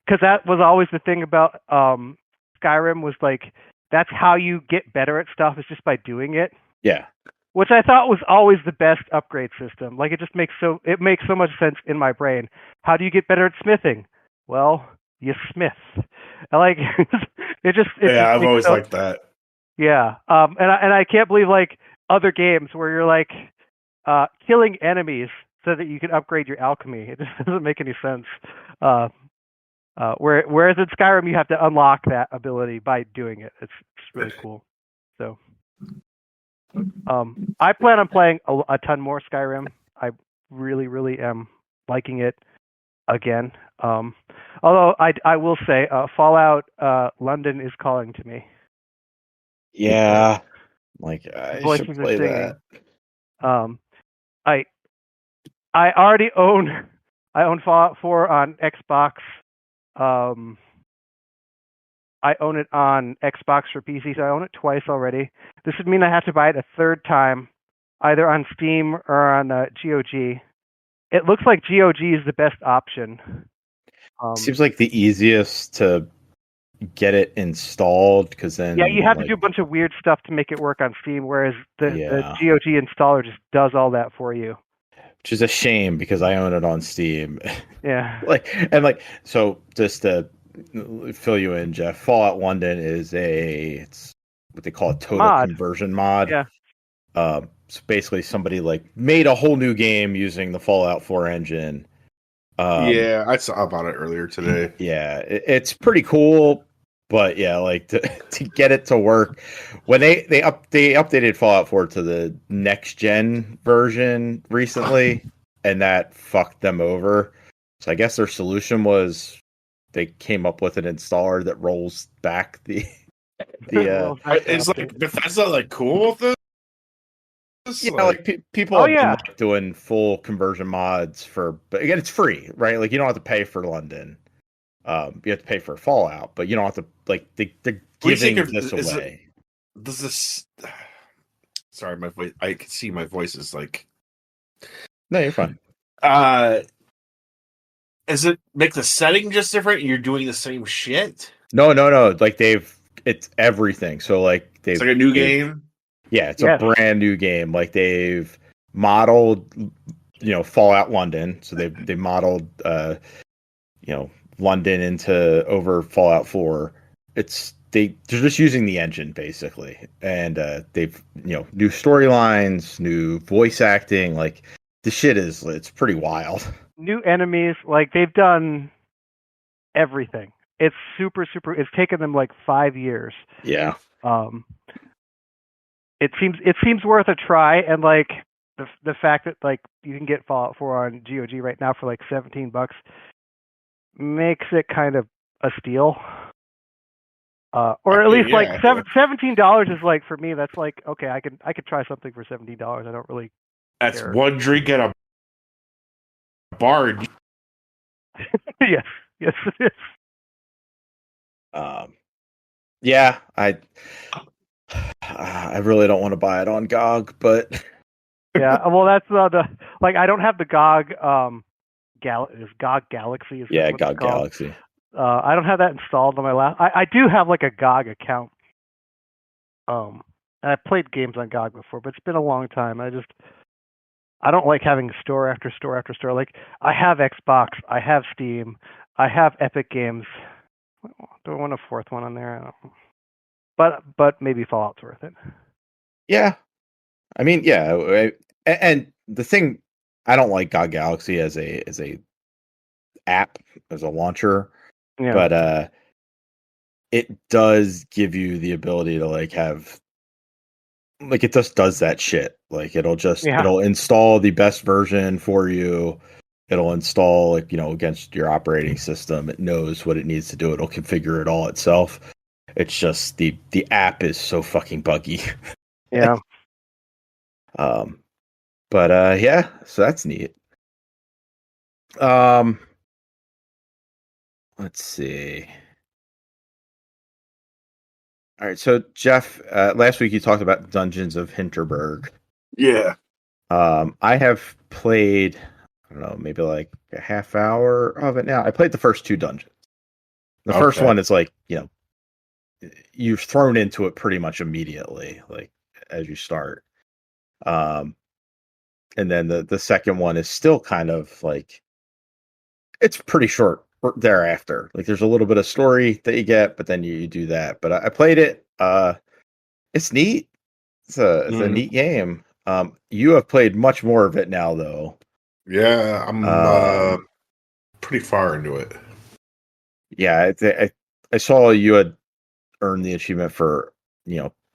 because that was always the thing about Skyrim, was like that's how you get better at stuff, is just by doing it. Yeah. Which I thought was always the best upgrade system. Like it makes so much sense in my brain. How do you get better at smithing? Well, you smith. Like I've always liked that. Yeah. And I can't believe like other games where you're like killing enemies so that you can upgrade your alchemy. It just doesn't make any sense. Whereas in Skyrim, you have to unlock that ability by doing it. It's really cool. So, I plan on playing a ton more Skyrim. I really, really am liking it again. Although I will say, Fallout London is calling to me. Yeah, like I should play that. I already own Fallout 4 on Xbox. I own it on Xbox for PC, so I own it twice already. This would mean I have to buy it a third time, either on Steam or on GOG. It looks like GOG is the best option. Seems like the easiest to get it installed, because then you have to do a bunch of weird stuff to make it work on Steam, whereas the GOG installer just does all that for you. Which is a shame because I own it on Steam. Yeah. So just to fill you in, Jeff, Fallout London is it's what they call a total conversion mod. Yeah. So basically somebody made a whole new game using the Fallout 4 engine. Yeah, I saw about it earlier today. Yeah, it's pretty cool, but yeah, to get it to work, when they updated Fallout 4 to the next gen version recently, and that fucked them over. So I guess their solution was they came up with an installer that rolls back the Is Bethesda cool with this? Yeah, people have been doing full conversion mods but again, it's free, right? You don't have to pay for London. You have to pay for Fallout, but you don't have to they're giving this away. Does this? Sorry, my voice. I can see my voice is No, you're fine. Is it make the setting just different? And you're doing the same shit? No. It's everything. So it's like a new game. Yeah, it's a brand new game. They've modeled, Fallout London. So they modeled, London over Fallout 4. They're just using the engine basically, and they've new storylines, new voice acting. The shit it's pretty wild. New enemies, they've done everything. It's super. It's taken them 5 years. Yeah. It seems worth a try, and the fact that you can get Fallout 4 on GOG right now for $17 makes it kind of a steal. Or at least $17 is for me. That's okay. I could try something for $17. I don't really. That's care. One drink at a bar. Yes, it is. Yeah, I really don't want to buy it on GOG, but yeah, well, that's I don't have the GOG GOG Galaxy. GOG Galaxy. I don't have that installed on my laptop. I do have a GOG account. And I've played games on GOG before, but it's been a long time. I don't like having store after store after store. I have Xbox, I have Steam, I have Epic Games. Do I want a fourth one on there? I don't know. But maybe Fallout's worth it. Yeah. I mean, yeah. And the thing, I don't like GOG Galaxy as a app, as a launcher. Yeah. But it does give you the ability to have it just does that shit. It'll install the best version for you. It'll install against your operating system. It knows what it needs to do. It'll configure it all itself. It's just the app is so fucking buggy. Yeah. But yeah, so that's neat. Let's see. All right, so Jeff, last week you talked about Dungeons of Hinterberg. Yeah. I have played, I don't know, maybe a half hour of it now. I played the first 2 dungeons. The first one is you're thrown into it pretty much immediately, as you start. And then the second one is still kind of it's pretty short thereafter. There's a little bit of story that you get, but then you do that. But I played it. It's neat. It's a neat game. You have played much more of it now, though. Yeah, I'm pretty far into it. Yeah, I saw you had earned the achievement for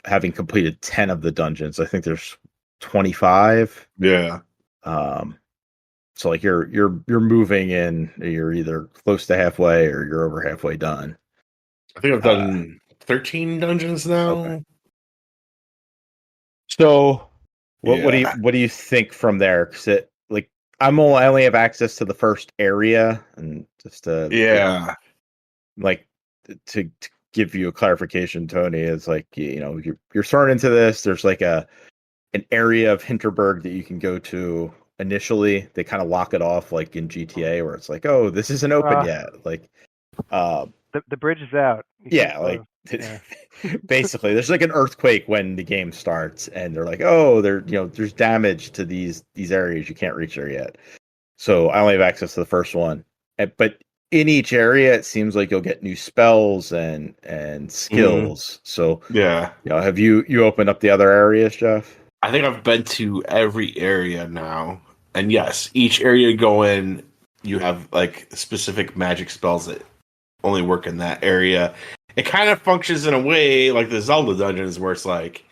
having completed 10 of the dungeons. I think there's 25. Yeah. So like you're moving in. You're either close to halfway or you're over halfway done. I think I've done 13 dungeons now. Okay. So, what Yeah. do you think from there? Because I only have access to the first area, and just to to give you a clarification, Tony, is like you're thrown into this. There's like an area of Hinterberg that you can go to initially. They kind of lock it off, like in GTA, where it's like, oh, this isn't open yet. Like, the bridge is out. Basically, there's like an earthquake when the game starts, and they're like, oh, there's damage to these areas. You can't reach there yet. So I only have access to the first one, but in each area, it seems like you'll get new spells and skills. So yeah, have you opened up the other areas, Jeff? I think I've been to every area now, and yes, each area you go in, you have like specific magic spells that only work in that area. It kind of functions in a way like the Zelda dungeons, where it's like,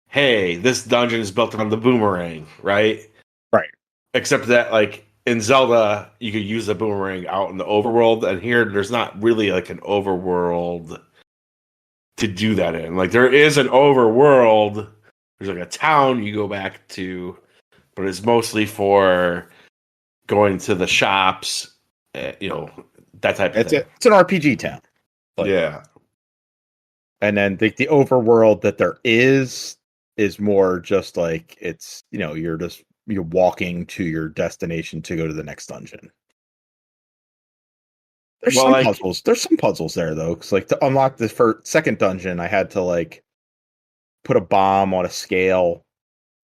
hey, this dungeon is built on the boomerang, right? Right. Except that, like, in Zelda, you could use the boomerang out in the overworld, and here there's not really like an overworld to do that in. Like, there is an overworld. There's like a town you go back to, but it's mostly for going to the shops, that type of thing. It's an RPG town. Yeah. And then the overworld that there is more just like it's you're walking to your destination to go to the next dungeon. There's some puzzles. There's some puzzles there though, because like to unlock the second dungeon, I had to like put a bomb on a scale,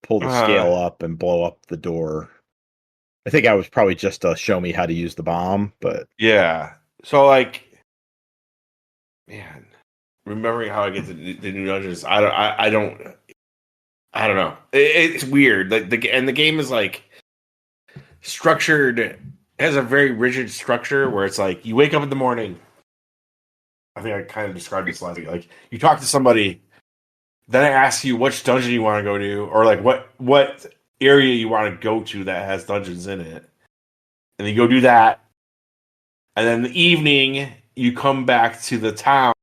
pull the scale up, and blow up the door. I think I was probably just to show me how to use the bomb, but yeah. So like, man. Remembering how I get the new dungeons, I don't know. It's weird. Like the game is like structured. It has a very rigid structure where it's like you wake up in the morning. I think I kind of described this last week. Like you talk to somebody, then I ask you which dungeon you want to go to, or like what area you want to go to that has dungeons in it, and then you go do that, and then in the evening you come back to the town,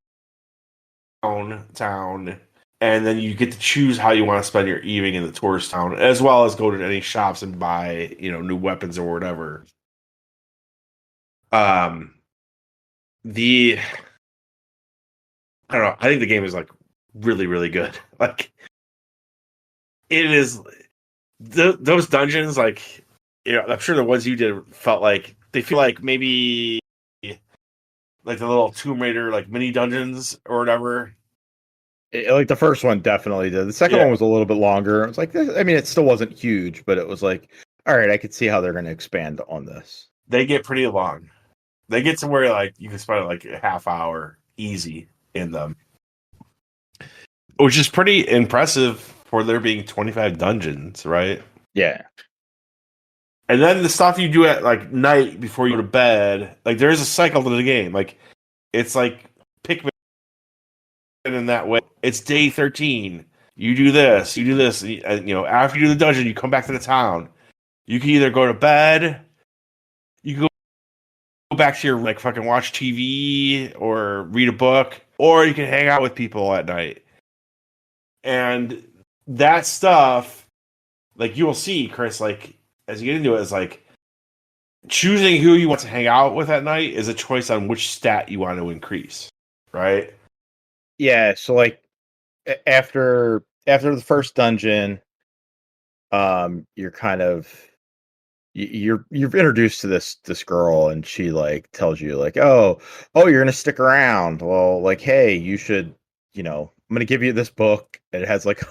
and then you get to choose how you want to spend your evening in the tourist town, as well as go to any shops and buy, new weapons or whatever. I don't know. I think the game is like really, really good. Like it is those dungeons, like, I'm sure the ones you did felt like they feel like maybe like the little Tomb Raider, like mini dungeons or whatever. Like the first one definitely did. The second one was a little bit longer. It was like, it still wasn't huge, but it was like, all right, I could see how they're going to expand on this. They get pretty long. They get to where like you can spend like a half hour easy in them, which is pretty impressive for there being 25 dungeons, right? Yeah. And then the stuff you do at like night before you go to bed, like there is a cycle to the game. Like it's like Pikmin in that way. It's day 13. You do this, and after you do the dungeon, you come back to the town. You can either go to bed, you can go back to your like fucking watch TV or read a book, or you can hang out with people at night. And that stuff, like you will see, Chris, like as you get into it, is like choosing who you want to hang out with at night is a choice on which stat you want to increase, right? Yeah, so like after the first dungeon, you're kind of you're introduced to this girl, and she like tells you like, oh, you're gonna stick around. Well, like, hey, you should, I'm gonna give you this book, and it has like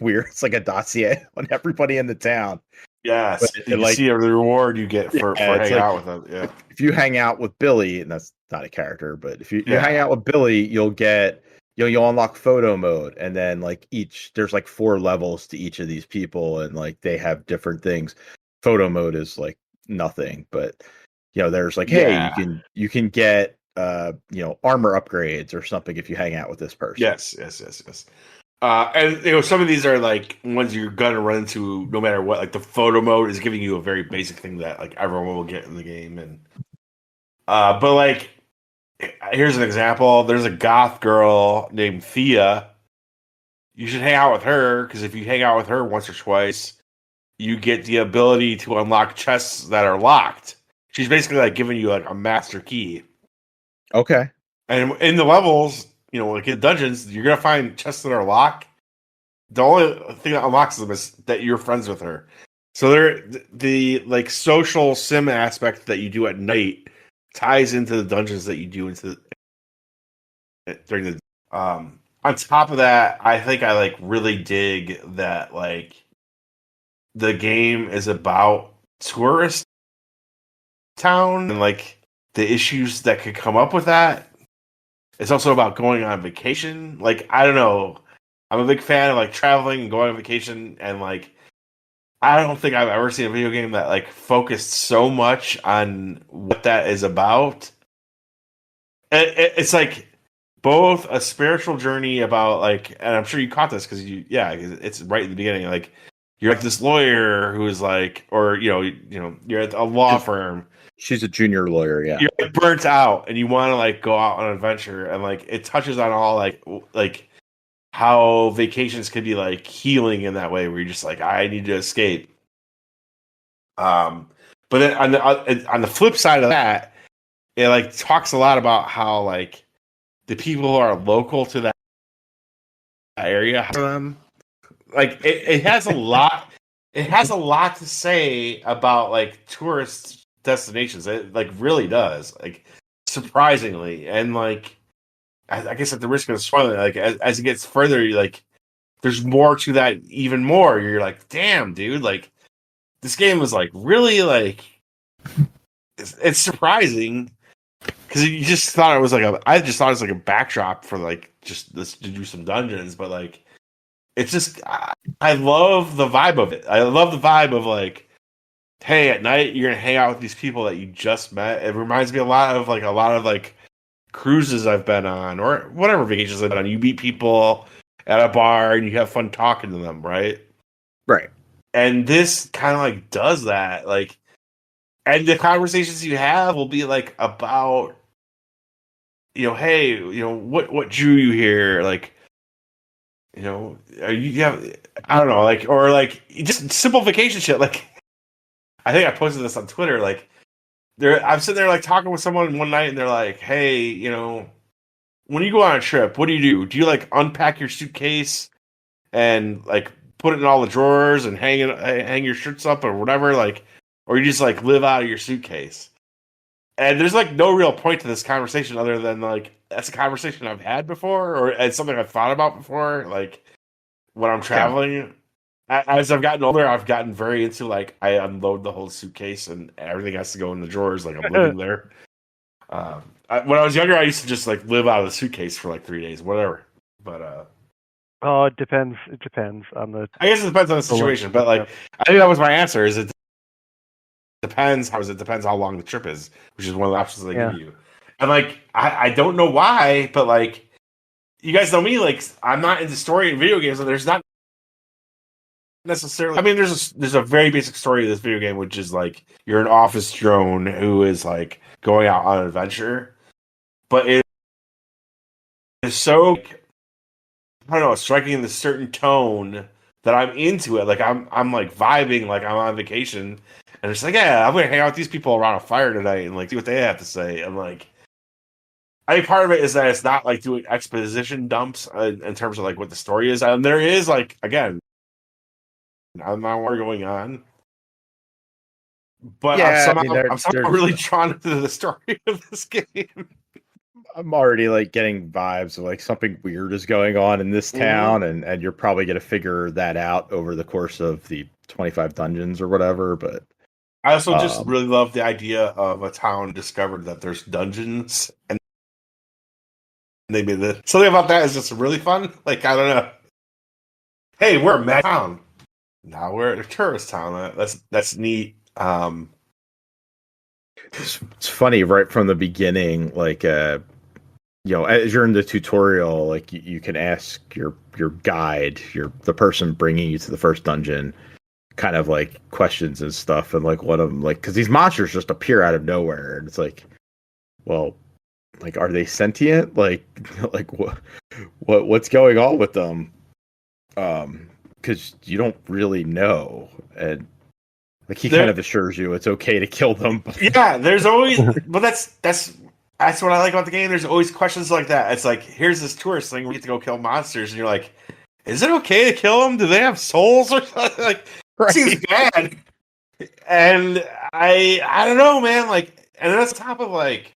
it's like a dossier on everybody in the town. Yes, you like, see the reward you get for hanging out with them. Yeah, if you hang out with Billy, and that's not a character, but if you hang out with Billy, you'll get you'll unlock photo mode, and then like there's like 4 levels to each of these people, and like they have different things. Photo mode is like nothing, but there's like, hey, you can get armor upgrades or something if you hang out with this person. Yes. And some of these are like ones you're gonna run into no matter what. Like the photo mode is giving you a very basic thing that like everyone will get in the game, and but like here's an example. There's a goth girl named Thea. You should hang out with her because if you hang out with her once or twice, you get the ability to unlock chests that are locked. She's basically like giving you like a master key. Okay. And in the levels, like in dungeons, you're gonna find chests that are locked. The only thing that unlocks them is that you're friends with her. So the like social sim aspect that you do at night ties into the dungeons that you do during the. On top of that, I think I like really dig that like the game is about tourist town and like the issues that could come up with that. It's also about going on vacation. Like, I don't know. I'm a big fan of like traveling and going on vacation, and like I don't think I've ever seen a video game that like focused so much on what that is about. It's like both a spiritual journey about like, and I'm sure you caught this because it's right in the beginning. Like you're like this lawyer who is like, or you're at a law firm. She's a junior lawyer, yeah. You're like burnt out, and you want to like go out on an adventure, and like it touches on all like how vacations could be like healing in that way, where you're just like, I need to escape. But then on the flip side of that, it like talks a lot about how like the people who are local to that area, like it has a lot. It has a lot to say about like tourist destinations. It like really does, like surprisingly, and like I guess at the risk of spoiling, like as it gets further, you like there's more to that, even more. You're like, damn, dude, like this game was like really like it's surprising because you just thought it was like I just thought it was like a backdrop for like just this to do some dungeons, but like it's just I love the vibe of it. I love the vibe of like, hey, at night you're gonna hang out with these people that you just met. It reminds me a lot of cruises I've been on or whatever vacations I've been on. You meet people at a bar and you have fun talking to them, right? Right. And this kind of like does that, like, and the conversations you have will be like about, hey, what drew you here, like, you have, I don't know, like, or like just simple vacation shit. Like, I think I posted this on Twitter, like. I'm sitting there like talking with someone one night, and they're like, "Hey, when you go on a trip, what do you do? Do you like unpack your suitcase and like put it in all the drawers and hang your shirts up or whatever, like, or you just like live out of your suitcase?" And there's like no real point to this conversation other than like that's a conversation I've had before, or it's something I've thought about before, like when I'm traveling. Yeah. As I've gotten older, I've gotten very into like I unload the whole suitcase and everything has to go in the drawers. Like I'm living there. When I was younger, I used to just like live out of the suitcase for like 3 days, whatever. But it depends. It depends on the. I guess it depends on the situation. But like, I think that was my answer. Is it depends? It depends how long the trip is, which is one of the options they give you. And like, I don't know why, but like, you guys know me. Like, I'm not into story in video games, and there's not necessarily. I mean, there's a very basic story of this video game, which is like you're an office drone who is like going out on an adventure, but it is so I don't know, striking this certain tone that I'm into it. Like I'm like vibing, like I'm on vacation, and it's like, yeah, I'm gonna hang out with these people around a fire tonight and like see what they have to say. And like, I think part of it is that it's not like doing exposition dumps in terms of like what the story is, and there is like again. I'm not more going on, but yeah, I'm somehow really drawn into the story of this game. I'm already like getting vibes of like something weird is going on in this town, and you're probably going to figure that out over the course of the 25 dungeons or whatever. But I also just really love the idea of a town discovered that there's dungeons and Maybe something about that is just really fun. Like, I don't know. Hey, we're a mad town. Now we're a tourist town. That's neat. It's funny right from the beginning, like as you're in the tutorial, like you can ask your guide, the person bringing you to the first dungeon, kind of like questions and stuff, and like one of them, like, because these monsters just appear out of nowhere, and it's like, well, like, are they sentient? Like what's going on with them? Because you don't really know, and like he kind of assures you it's okay to kill them. But... Yeah, there's always, but that's what I like about the game. There's always questions like that. It's like, here's this tourist thing, we get to go kill monsters, and you're like, is it okay to kill them? Do they have souls or something? Like, right. Seems bad. And I don't know, man. Like, and that's on top of like,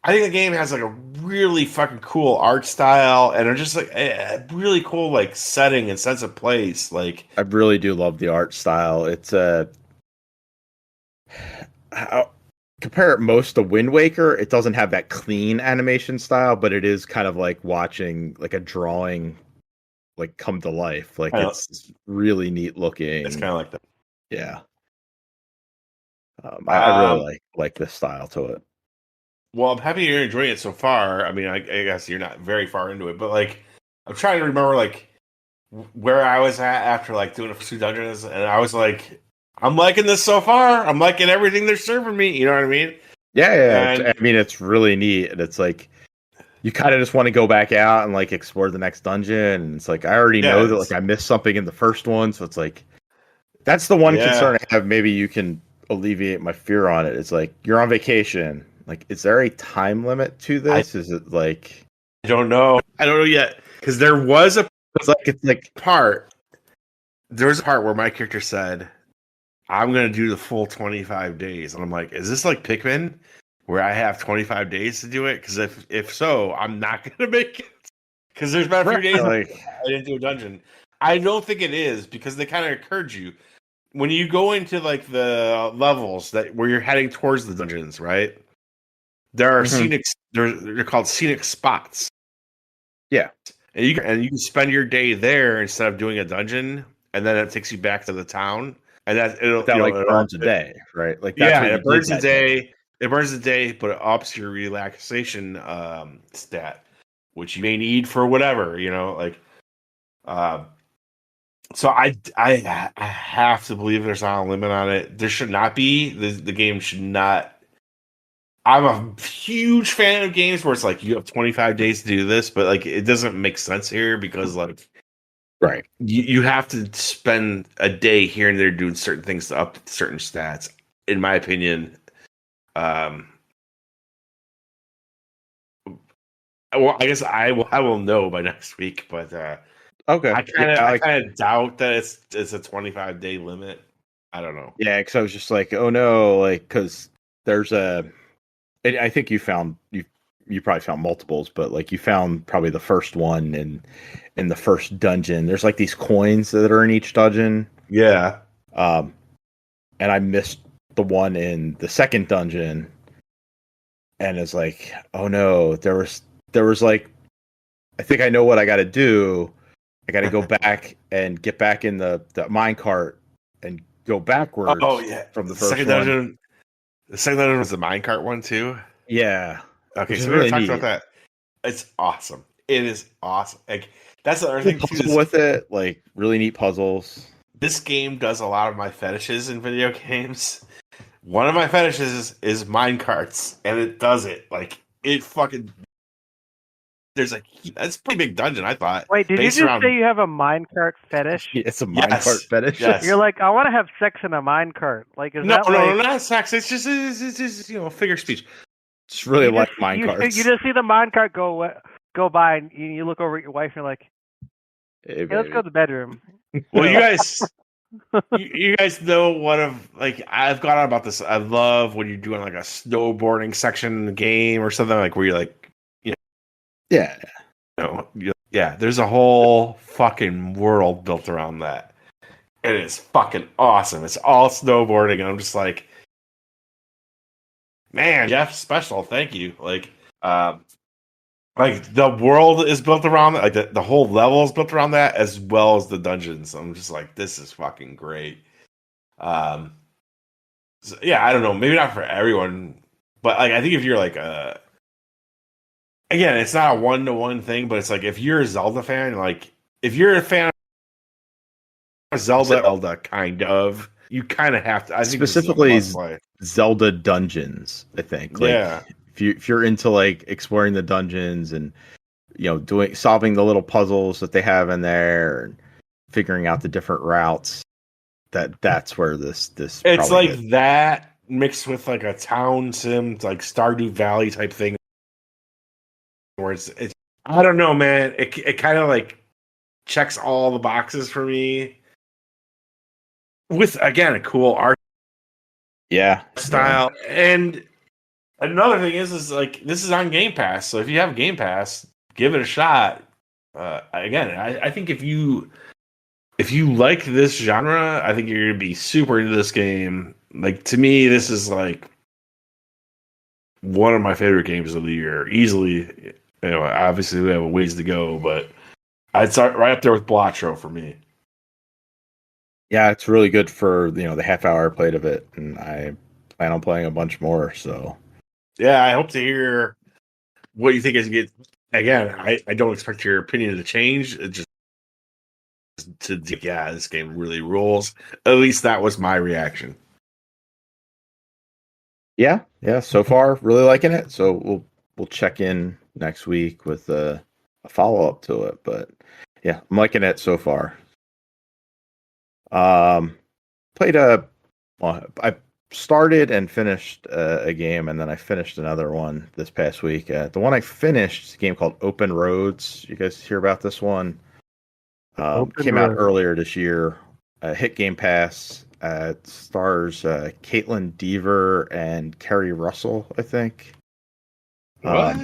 I think the game has like a really fucking cool art style, and just like a really cool like setting and sense of place. Like, I really do love the art style. It's compare it most to Wind Waker. It doesn't have that clean animation style, but it is kind of like watching like a drawing like come to life. Like, it's really neat looking. It's kind of like that. Yeah. I really like this style to it. Well, I'm happy you're enjoying it so far. I mean, I guess you're not very far into it, but like, I'm trying to remember like where I was at after like doing a few dungeons, and I was like, I'm liking this so far. I'm liking everything they're serving me. You know what I mean? Yeah. And, I mean, it's really neat, and it's like you kind of just want to go back out and like explore the next dungeon. And it's like I already know that like I missed something in the first one, so it's like that's the one concern I have. Maybe you can alleviate my fear on it. It's like you're on vacation. Like, is there a time limit to this? Is it like I don't know yet, because there was a part. There was a part where my character said, I'm going to do the full 25 days. And I'm like, is this like Pikmin where I have 25 days to do it? Because if so, I'm not going to make it. Because there's been a few days I didn't do a dungeon. I don't think it is, because they kind of encourage you. When you go into like the levels where you're heading towards the dungeons, right? There are scenic, they're called scenic spots. Yeah. And you can spend your day there instead of doing a dungeon, and then it takes you back to the town. And that burns a day, right? Like, that's it burns a day. It burns a day, but it ups your relaxation stat, which you may need for whatever, like. So I have to believe there's not a limit on it. There should not be. The game should not. I'm a huge fan of games where it's like you have 25 days to do this, but like it doesn't make sense here because like. Right. You have to spend a day here and there doing certain things to up certain stats, in my opinion. Well, I guess I will know by next week, but okay. I kind of doubt that it's a 25-day limit. I don't know. Yeah, because I was just like, oh no, like because there's I think you probably found multiples, but like you found probably the first one in the first dungeon. There's like these coins that are in each dungeon. Yeah. And I missed the one in the second dungeon, and it's like, oh no, there was like, I think I know what I got to do. I got to go back and get back in the minecart and go backwards. Oh yeah, from the first second one. Dungeon. The second dungeon was the minecart one too. Yeah. Okay, so we're gonna talk about that. It's awesome. It is awesome. Like, that's the other thing too. With it, like really neat puzzles. This game does a lot of my fetishes in video games. One of my fetishes is minecarts, and it does it. Like, it fucking. That's a pretty big dungeon, I thought. Wait, did you just say you have a minecart fetish? It's a minecart fetish. Yes. You're like, I want to have sex in a minecart. Like, is that no, not sex. It's just figure speech. Just really like minecarts. You just see the minecart go by, and you look over at your wife, and you're like, hey, let's go to the bedroom. Well, you guys know I've gone on about this. I love when you're doing like a snowboarding section in the game or something, like where you're like, yeah, there's a whole fucking world built around that. It is fucking awesome. It's all snowboarding, and I'm just like, man, Jeff, special. Thank you. Like, Like the world is built around that, like the whole level is built around that, as well as the dungeons. I'm just like, this is fucking great. So, yeah, I don't know, maybe not for everyone, but like I think if you're like again, it's not a 1-to-1 thing, but it's like if you're a Zelda fan, like if you're a fan of Zelda kind of, you kind of have to. I think specifically Zelda dungeons. I think, like, yeah, if you're into like exploring the dungeons and solving the little puzzles that they have in there and figuring out the different routes, that's where this it's like that mixed with like a town sim, like Stardew Valley type thing, where it's I don't know, man. It kind of like checks all the boxes for me. With again a cool art style. And another thing is like this is on Game Pass, so if you have Game Pass, give it a shot. Again, I think if you like this genre, I think you're gonna be super into this game. Like, to me, this is like one of my favorite games of the year, easily. Obviously we have a ways to go, but I'd start right up there with Blatro for me. Yeah, it's really good for the half hour I played of it, and I plan on playing a bunch more. So yeah, I hope to hear what you think is good. Again, I don't expect your opinion to change. It just this game really rules. At least that was my reaction. Yeah. So far, really liking it. So we'll check in next week with a follow up to it. But yeah, I'm liking it so far. Played I started and finished a game, and then I finished another one this past week. The one I finished is a game called Open Roads. You guys hear about this one? Came out earlier this year. Hit Game Pass. It stars Caitlin Dever and Kerry Russell, I think. What?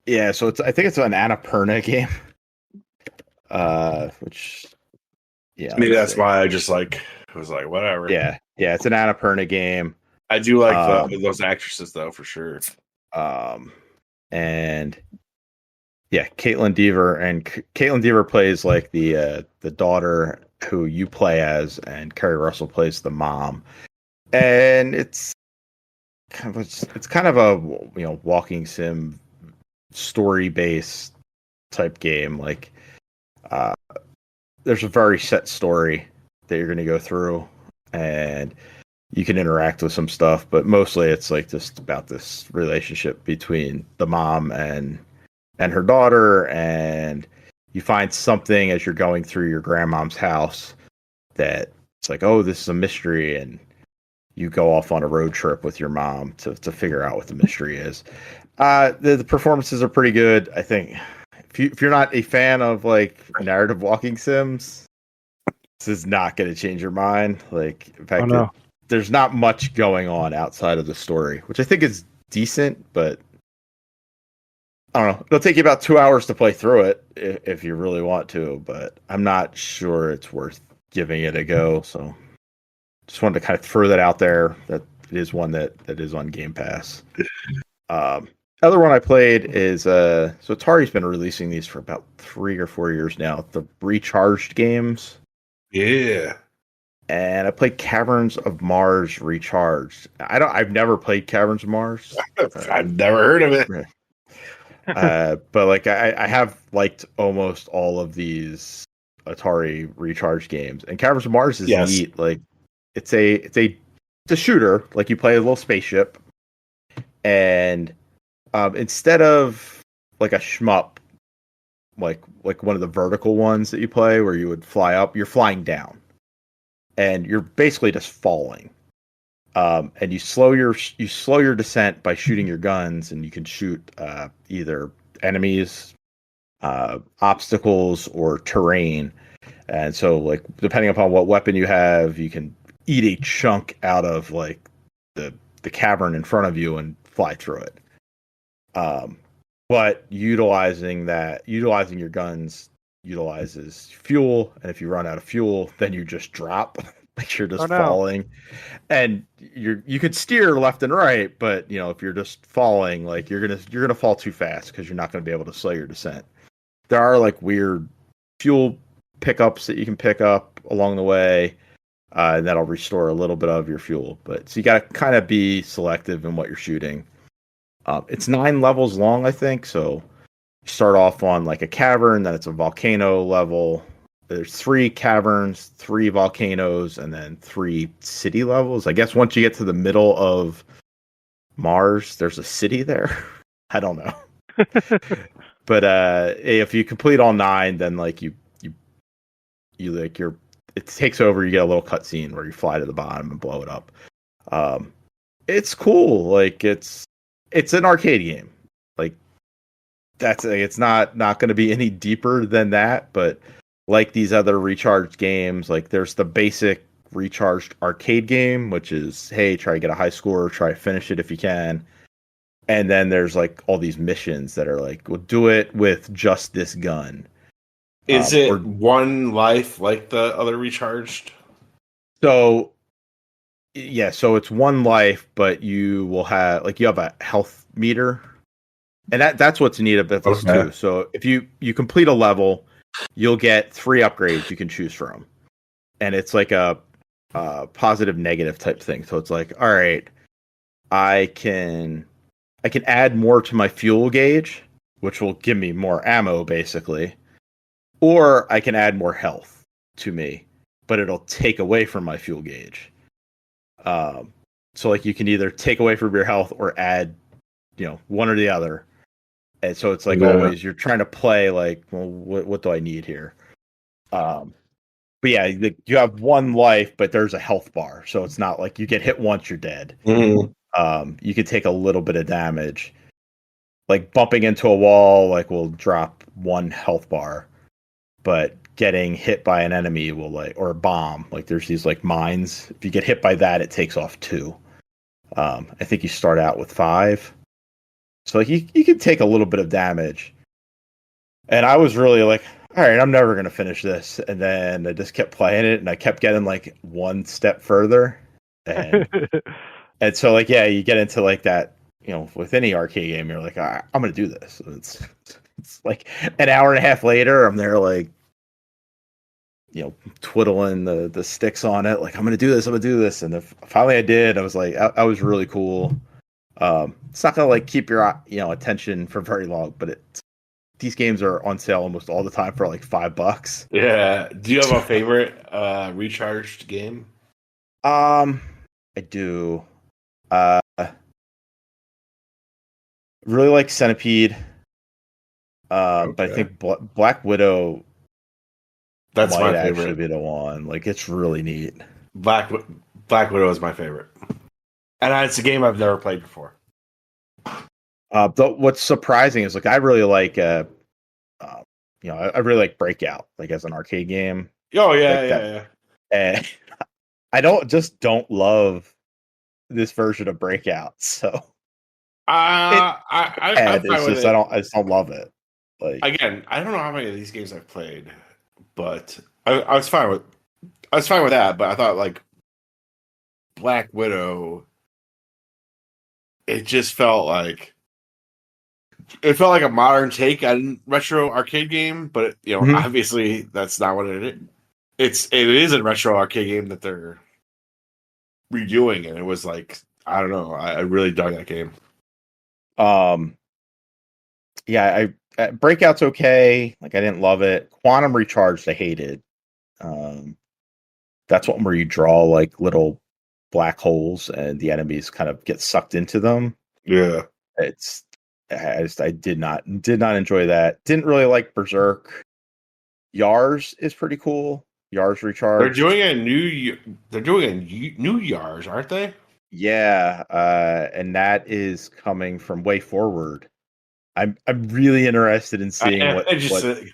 Yeah, so I think it's an Annapurna game. Which, yeah, maybe that's why I just was like, whatever. Yeah, it's an Annapurna game. I do like those actresses though, for sure. And yeah, Caitlin Dever plays like the daughter who you play as, and Kerry Russell plays the mom. And it's kind of a walking sim story based type game. Like there's a very set story that you're going to go through, and you can interact with some stuff, but mostly it's like just about this relationship between the mom and her daughter, and you find something as you're going through your grandmom's house that it's like, oh, this is a mystery, and you go off on a road trip with your mom to figure out what the mystery is. The performances are pretty good. I think if you're not a fan of like narrative walking sims, this is not going to change your mind. Like, in fact, there's not much going on outside of the story, which I think is decent, but I don't know. It'll take you about 2 hours to play through it if you really want to, but I'm not sure it's worth giving it a go. So just wanted to kind of throw that out there. That it is one that is on Game Pass. Other one I played is so Atari's been releasing these for about 3 or 4 years now. The Recharged games. Yeah. And I played Caverns of Mars Recharged. I've never played Caverns of Mars. I've never heard of it. But like I have liked almost all of these Atari Recharged games, and Caverns of Mars is neat. Like it's a shooter. Like you play a little spaceship, and instead of like a shmup, like one of the vertical ones that you play where you would fly up, you're flying down, and you're basically just falling. And you slow your descent by shooting your guns, and you can shoot either enemies, obstacles, or terrain. And so, like, depending upon what weapon you have, you can eat a chunk out of like the cavern in front of you and fly through it. But utilizing your guns utilizes fuel, and if you run out of fuel, then you just drop like you're just falling, and you could steer left and right, but if you're just falling, like you're gonna fall too fast because you're not gonna be able to slow your descent. There are like weird fuel pickups that you can pick up along the way, and that'll restore a little bit of your fuel. But so you got to kind of be selective in what you're shooting. It's 9 levels long, I think. So you start off on like a cavern, then it's a volcano level. There's 3 caverns, 3 volcanoes, and then 3 city levels. I guess once you get to the middle of Mars, there's a city there. I don't know. But if you complete all 9, then like you like it takes over. You get a little cutscene where you fly to the bottom and blow it up. It's cool. Like it's an arcade game. Like it's not going to be any deeper than that. But like these other Recharged games, like there's the basic Recharged arcade game, which is, hey, try to get a high score, try to finish it if you can. And then there's like all these missions that are like, we'll do it with just this gun. Is it one life like the other Recharged? So, yeah, so it's one life, but you will have a health meter. And that's what's neat about this too. So if you complete a level, you'll get 3 upgrades you can choose from. And it's like a positive negative type thing. So it's like, all right, I can add more to my fuel gauge, which will give me more ammo, basically. Or I can add more health to me, but it'll take away from my fuel gauge. So like you can either take away from your health or add, one or the other. And so it's like always you're trying to play like, well, what do I need here? But yeah, you have 1 life, but there's a health bar. So it's not like you get hit once, you're dead. Mm-hmm. You could take a little bit of damage, like bumping into a wall, like will drop 1 health bar, but getting hit by an enemy will or a bomb, like there's these like mines. If you get hit by that, it takes off 2. I think you start out with 5, so like you can take a little bit of damage. And I was really like, all right, I'm never gonna finish this, and then I just kept playing it, and I kept getting like 1 step further, and. And so, like, yeah, you get into like that, with any arcade game, you're like, I'm going to do this. It's like an hour and a half later, I'm there, like, twiddling the sticks on it. Like, I'm going to do this. I'm going to do this. And finally I did. I was like, I was really cool. It's not going to like keep your, attention for very long, but these games are on sale almost all the time for like $5. Yeah. Do you have a favorite Recharged game? I do. Really like Centipede, but I think Black Widow. That's might my actually favorite. Be the one. Like it's really neat. Black Widow is my favorite, and it's a game I've never played before. What's surprising is like I really like, I really like Breakout, like as an arcade game. Oh yeah, like yeah. And I don't love this version of Breakout, so I just don't love it. Like again, I don't know how many of these games I've played, but I was fine with that. But I thought like Black Widow, it just felt like a modern take on retro arcade game. But obviously that's not what it is. It is a retro arcade game that they're redoing, and it was like, I don't know, I really dug that game. Yeah, Breakout's okay. Like I didn't love it. Quantum Recharged, I hated. That's one where you draw like little black holes and the enemies kind of get sucked into them. Yeah, I did not enjoy that. Didn't really like Berserk. Yars is pretty cool. Yars Recharged. They're doing a new Yars, aren't they? Yeah, and that is coming from Way Forward. I'm really interested in seeing what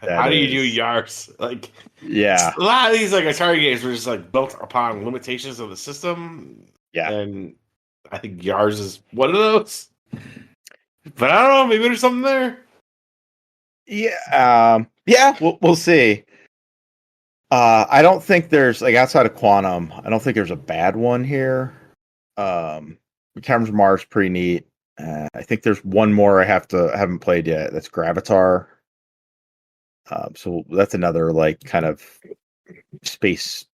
how do you do Yars? Like, yeah, a lot of these like Atari games were just like built upon limitations of the system. Yeah, and I think Yars is one of those. But I don't know, maybe there's something there. Yeah, yeah, we'll see. I don't think there's like outside of Quantum. I don't think there's a bad one here. Cameras Mars pretty neat. I think there's one more I haven't played yet. That's Gravatar. So that's another like kind of space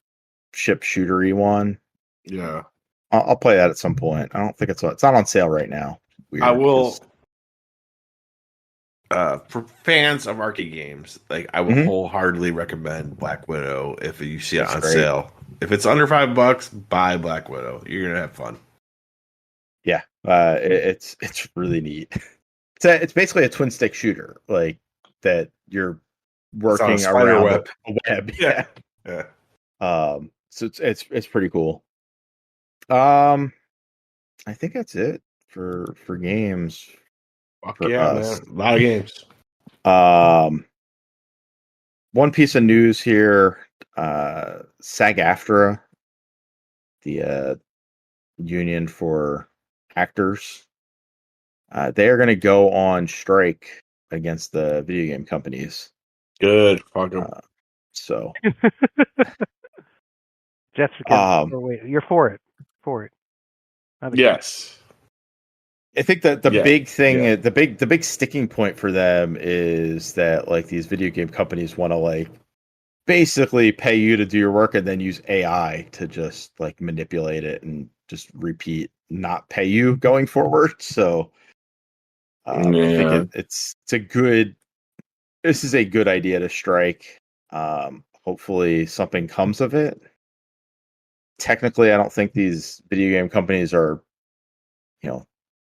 ship shootery one. Yeah, I'll play that at some point. I don't think it's not on sale right now. Weird, I will. For fans of arcade games, like I will wholeheartedly recommend Black Widow if you see it on sale. If it's under $5, buy Black Widow. You're gonna have fun. Yeah, it's really neat. It's basically a twin stick shooter, like that you're working around a web. Yeah. So it's pretty cool. I think that's it for games. For us. Man. A lot of games. One piece of news here, SAG-AFTRA, the union for actors, they are going to go on strike against the video game companies. Good. Fuck them. So. Jeff's against, you're for it. For it. Yes. I think that the big thing, the big sticking point for them is that like these video game companies want to like basically pay you to do your work and then use AI to just like manipulate it and just repeat, not pay you going forward. So I think this is a good idea to strike. Hopefully something comes of it. Technically, I don't think these video game companies are,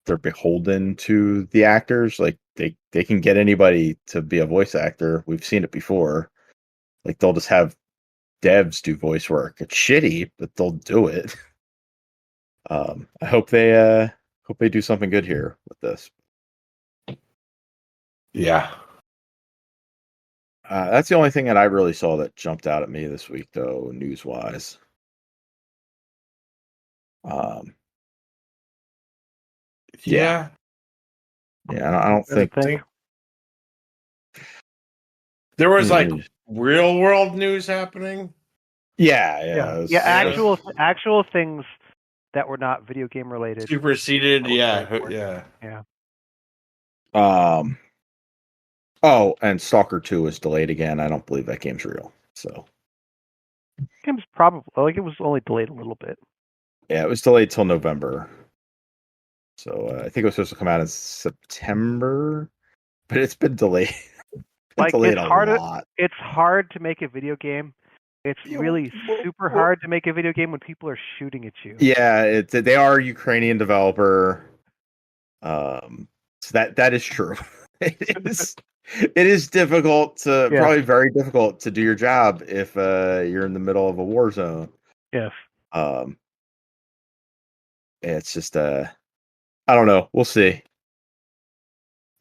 they're beholden to the actors. Like they can get anybody to be a voice actor. We've seen it before. Like they'll just have devs do voice work. It's shitty, but they'll do it. I hope they do something good here with this. Yeah. That's the only thing that I really saw that jumped out at me this week, though, news wise. Yeah. I don't think there was like real world news happening. Yeah. Actual things that were not video game related. Superseded. Yeah. Oh, and Stalker 2 is delayed again. I don't believe that game's real. So. Game's probably it was only delayed a little bit. Yeah, it was delayed till November. So I think it was supposed to come out in September, but it's been delayed. It's hard to make a video game. It's really super hard to make a video game when people are shooting at you. Yeah, they are a Ukrainian developer. So that is true. It is difficult to probably very difficult to do your job if you're in the middle of a war zone. Yes. It's just I don't know. We'll see.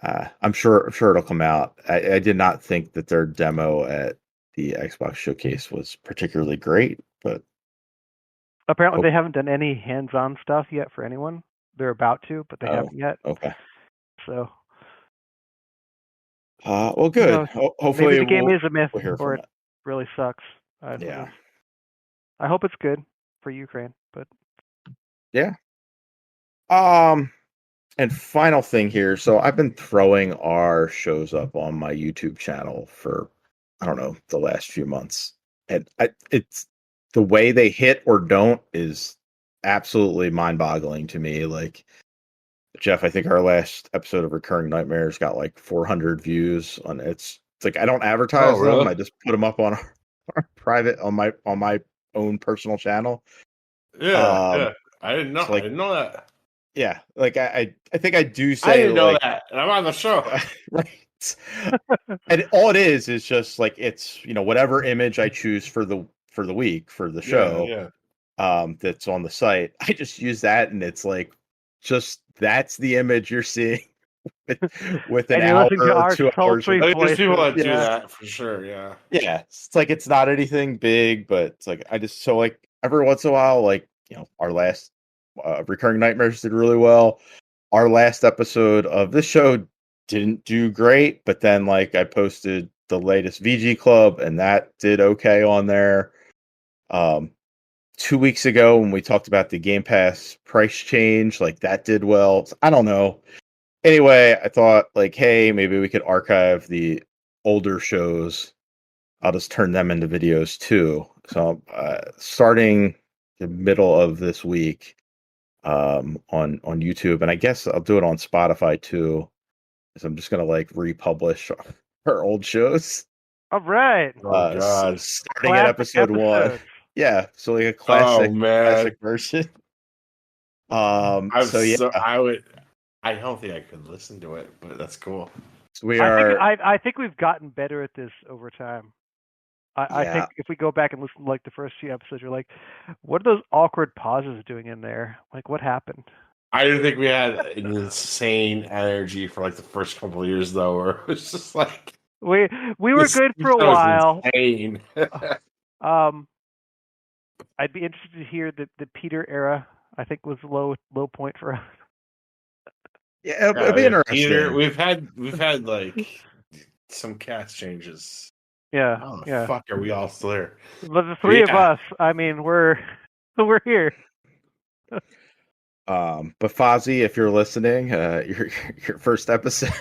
I'm sure it'll come out. I did not think that their demo at the Xbox showcase was particularly great, but apparently they haven't done any hands-on stuff yet for anyone. They're about to, but they haven't yet. Okay. So. Well, good. Hopefully maybe the game is a myth, or it it really sucks. I hope it's good for Ukraine, but yeah. And final thing here. So I've been throwing our shows up on my YouTube channel for, I don't know, the last few months. And it's the way they hit or don't is absolutely mind-boggling to me. Like, Jeff, I think our last episode of Recurring Nightmares got like 400 views on it. It's like I don't advertise them. I just put them up on our private on my own personal channel. Yeah. I didn't know. I didn't know that. Yeah, like I think I do say I didn't know that, and I'm on the show. Right. And all it is just like it's whatever image I choose for the week for the show. That's on the site. I just use that, and it's like just that's the image you're seeing with an hour or 2 hours. There's people that do that for sure. Yeah. It's like it's not anything big, but it's like I just like every once in a while, like our last Recurring Nightmares did really well. Our last episode of this show didn't do great, but then like I posted the latest VG Club, and that did okay on there. 2 weeks ago when we talked about the Game Pass price change, like that did well. So I don't know. Anyway, I thought like, hey, maybe we could archive the older shows. I'll just turn them into videos too. So starting the middle of this week on YouTube, and I guess I'll do it on Spotify too. So I'm just gonna like republish our old shows. All right. Oh God! Starting at episode 1. Yeah, so like a classic version. I don't think I could listen to it, but that's cool. So I think we've gotten better at this over time. I think if we go back and listen to like the first few episodes, you're like, what are those awkward pauses doing in there? Like, what happened? I didn't think we had an insane energy for like the first couple of years, though, where it was just like we were good for a while. Insane. I'd be interested to hear the Peter era. I think was low point for us. Yeah, it'll be interesting. Peter, we've had like some cast changes. Yeah. How the fuck are we all still there? But the three of us, I mean, we're here. But Fozzie, if you're listening, your first episode,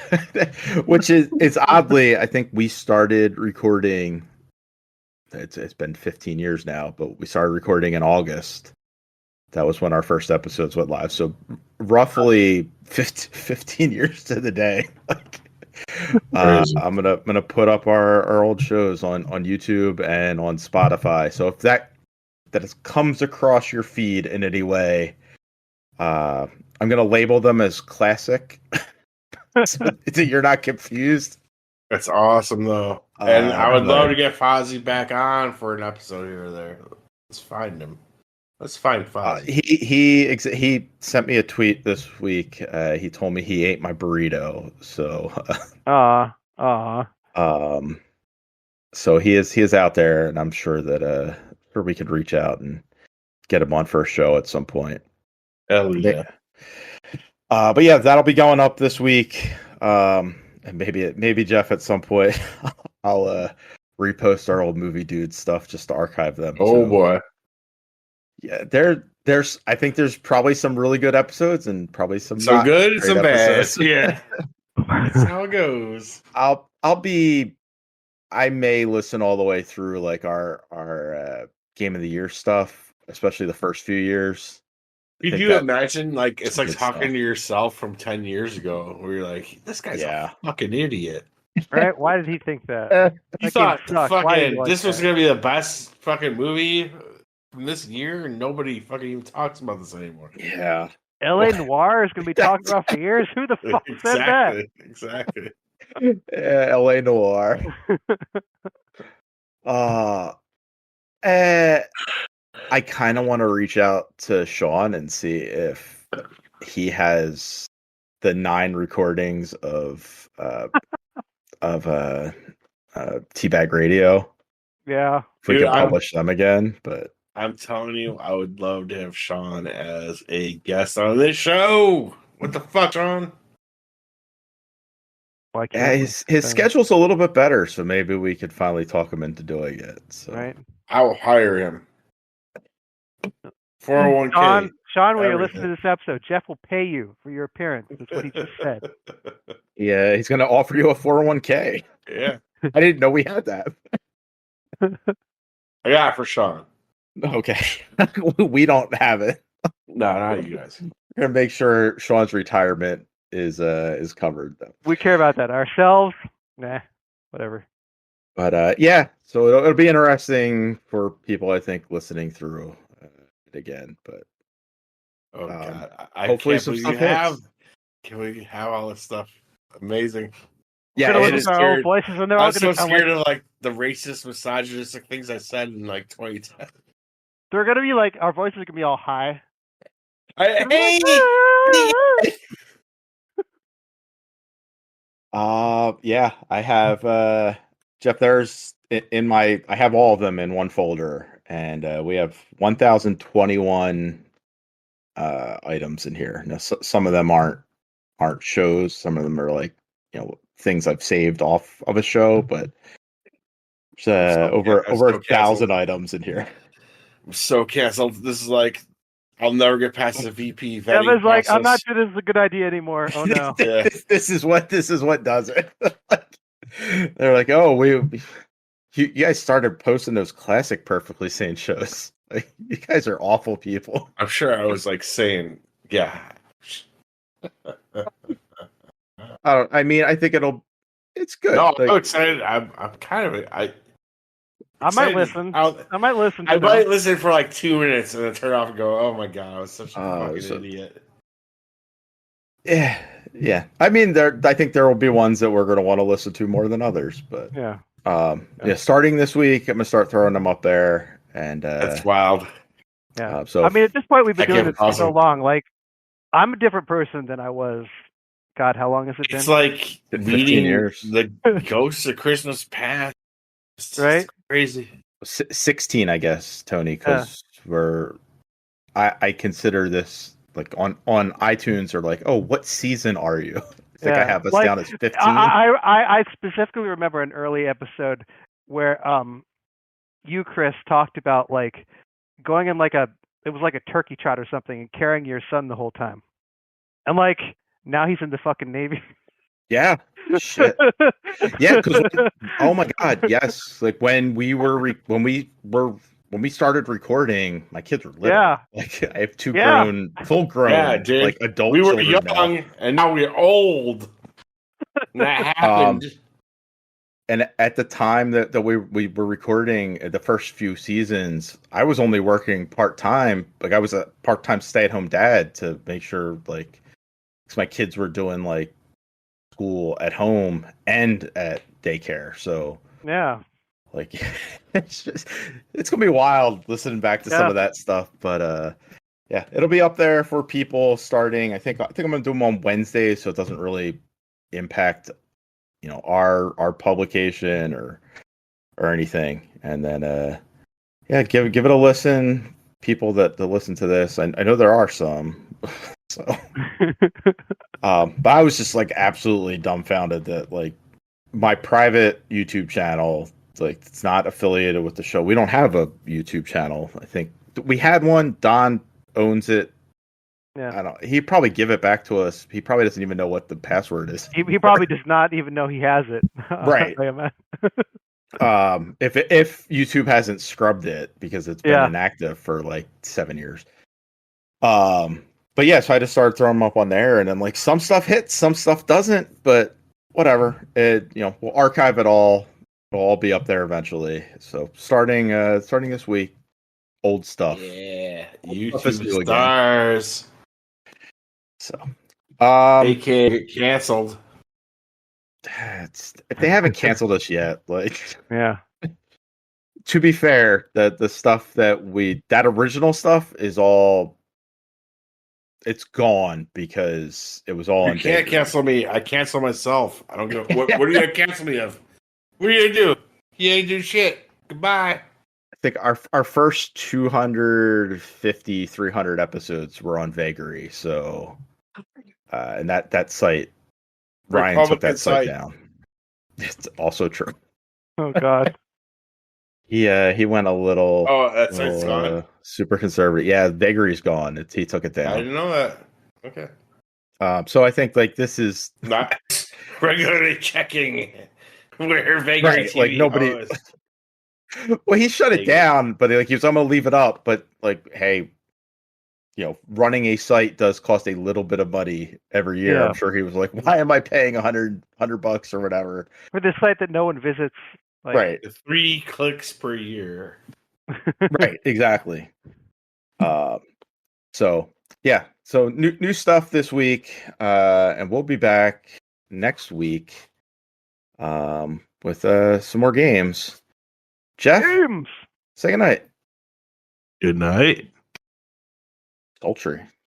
which is oddly, I think we started recording. It's been 15 years now, but we started recording in August. That was when our first episodes went live. So roughly 15 years to the day. I'm gonna put up our old shows on YouTube and on Spotify. So if that comes across your feed in any way, I'm gonna label them as classic, so you're not confused. That's awesome though, and I would love to get Fozzie back on for an episode here or there. Let's find him. Let's find Fozzie. He sent me a tweet this week. He told me he ate my burrito. So, so he is out there, and I'm sure that sure we could reach out and get him on for a show at some point. Hell yeah. But yeah, that'll be going up this week. And maybe Jeff at some point I'll repost our old movie dude stuff just to archive them. Oh boy. Yeah, I think there's probably some really good episodes and probably some good and some bad. Yeah. That's how it goes. I may listen all the way through like our Game of the Year stuff, especially the first few years. Could you imagine like it's like talking to yourself from 10 years ago where you're like, this guy's a fucking idiot. Right? Why did he think that? You thought this was gonna be the best fucking movie from this year, and nobody fucking even talks about this anymore. Yeah. L.A. Noire is going to be talked about for years. Who the fuck said that? Exactly. Yeah, L.A. Noire. I kind of want to reach out to Sean and see if he has the 9 recordings of Teabag Radio. Yeah. If we can publish them again, but I'm telling you, I would love to have Sean as a guest on this show. What the fuck, Sean? Yeah, his schedule's a little bit better, so maybe we could finally talk him into doing it. So. Right. I'll hire him. 401k. Sean, when you're listening to this episode, Jeff will pay you for your appearance. That's what he just said. Yeah, he's going to offer you a 401k. Yeah. I didn't know we had that. I got it for Sean. Okay. We don't have it. No, not you guys. We're going to make sure Sean's retirement is covered, though. We care about that. Ourselves? Nah, whatever. But yeah, so it'll be interesting for people, I think, listening through it again. But God, hopefully some stuff hits. Can we have all this stuff? Amazing. Yeah, I'm so scared of like the racist, misogynistic things I said in like 2010. They're gonna be like our voices are gonna be all high. Hey. Yeah, I have Jeff. There's I have all of them in one folder, and we have 1,021 items in here. Now, some of them aren't shows. Some of them are like things I've saved off of a show, but over 1,000 items in here. I'm so canceled. This is like, I'll never get past the VP vetting Kevin's like, process. I'm not sure this is a good idea anymore. Oh no. This is what does it. They're like, oh, you guys started posting those classic Perfectly Sane shows. Like, you guys are awful people. I'm sure I was like saying, yeah. I think it's good. No, like, I'm excited. I'm kind of I might listen. I might listen. I might listen for like 2 minutes and then turn off and go, "Oh my god, I was such a fucking idiot." Yeah. I mean, I think there will be ones that we're going to want to listen to more than others, but yeah. Starting this week, I'm going to start throwing them up there, and that's wild. Yeah. So I mean, at this point, we've been doing this for so long. Like, I'm a different person than I was. God, how long has it been? It's like 15 years. The Ghosts of Christmas Past. Right? It's crazy. 16, I guess, Tony, because I consider this like on iTunes or like, oh, what season are you? It's like I have us down as 15. I specifically remember an early episode where you, Chris, talked about like going in like it was like a turkey trot or something and carrying your son the whole time. And like now he's in the fucking Navy. Yeah. Shit. Yeah, because oh my god, yes. Like when we started recording, my kids were little. Yeah. Like I have two full grown, like adult. We were young and now we're old. And that happened. And at the time that we were recording the first few seasons, I was only working part-time. Like I was a part-time stay-at-home dad to make sure like because my kids were doing like school at home and at daycare. So yeah, like it's gonna be wild listening back to some of that stuff. But it'll be up there for people starting. I think I'm gonna do them on Wednesdays, so it doesn't really impact our publication or anything. And then give it a listen. People that listen to this, I know there are some. So, but I was just like absolutely dumbfounded that like my private YouTube channel, like it's not affiliated with the show. We don't have a YouTube channel. I think we had one. Don owns it. Yeah, I don't. He'd probably give it back to us. He probably doesn't even know what the password is. He probably does not even know he has it. Right. If YouTube hasn't scrubbed it because it's been inactive for like 7 years. But yeah, so I just started throwing them up on there, and then like some stuff hits, some stuff doesn't, but whatever. We'll archive it all. It'll all be up there eventually. So starting this week, old stuff. Yeah, YouTube stars. So, AKA canceled. If they haven't canceled us yet, like to be fair, the stuff that original stuff is all. It's gone because it was all. You can't cancel me. I cancel myself. I don't go. What are you gonna cancel me of? What are you gonna do? You ain't do shit. Goodbye. I think our first 250, 300 episodes were on Vagary. So, and that site, Ryan took that site down. It's also true. Oh God. He went a little. Oh, that site's gone. Super conservative. Yeah, Vagary's gone. He took it down. I didn't know that. Okay. So I think like this is not regularly checking where Vagary TV like nobody. Well, he shut it down, but like he was, I'm gonna leave it up. But like, hey, running a site does cost a little bit of money every year. I'm sure he was like, why am I paying $100 or whatever for this site that no one visits? Like, right, 3 clicks per year. Right, exactly. So new stuff this week, and we'll be back next week, with some more games. Jeff, say goodnight. Good night. Sultry.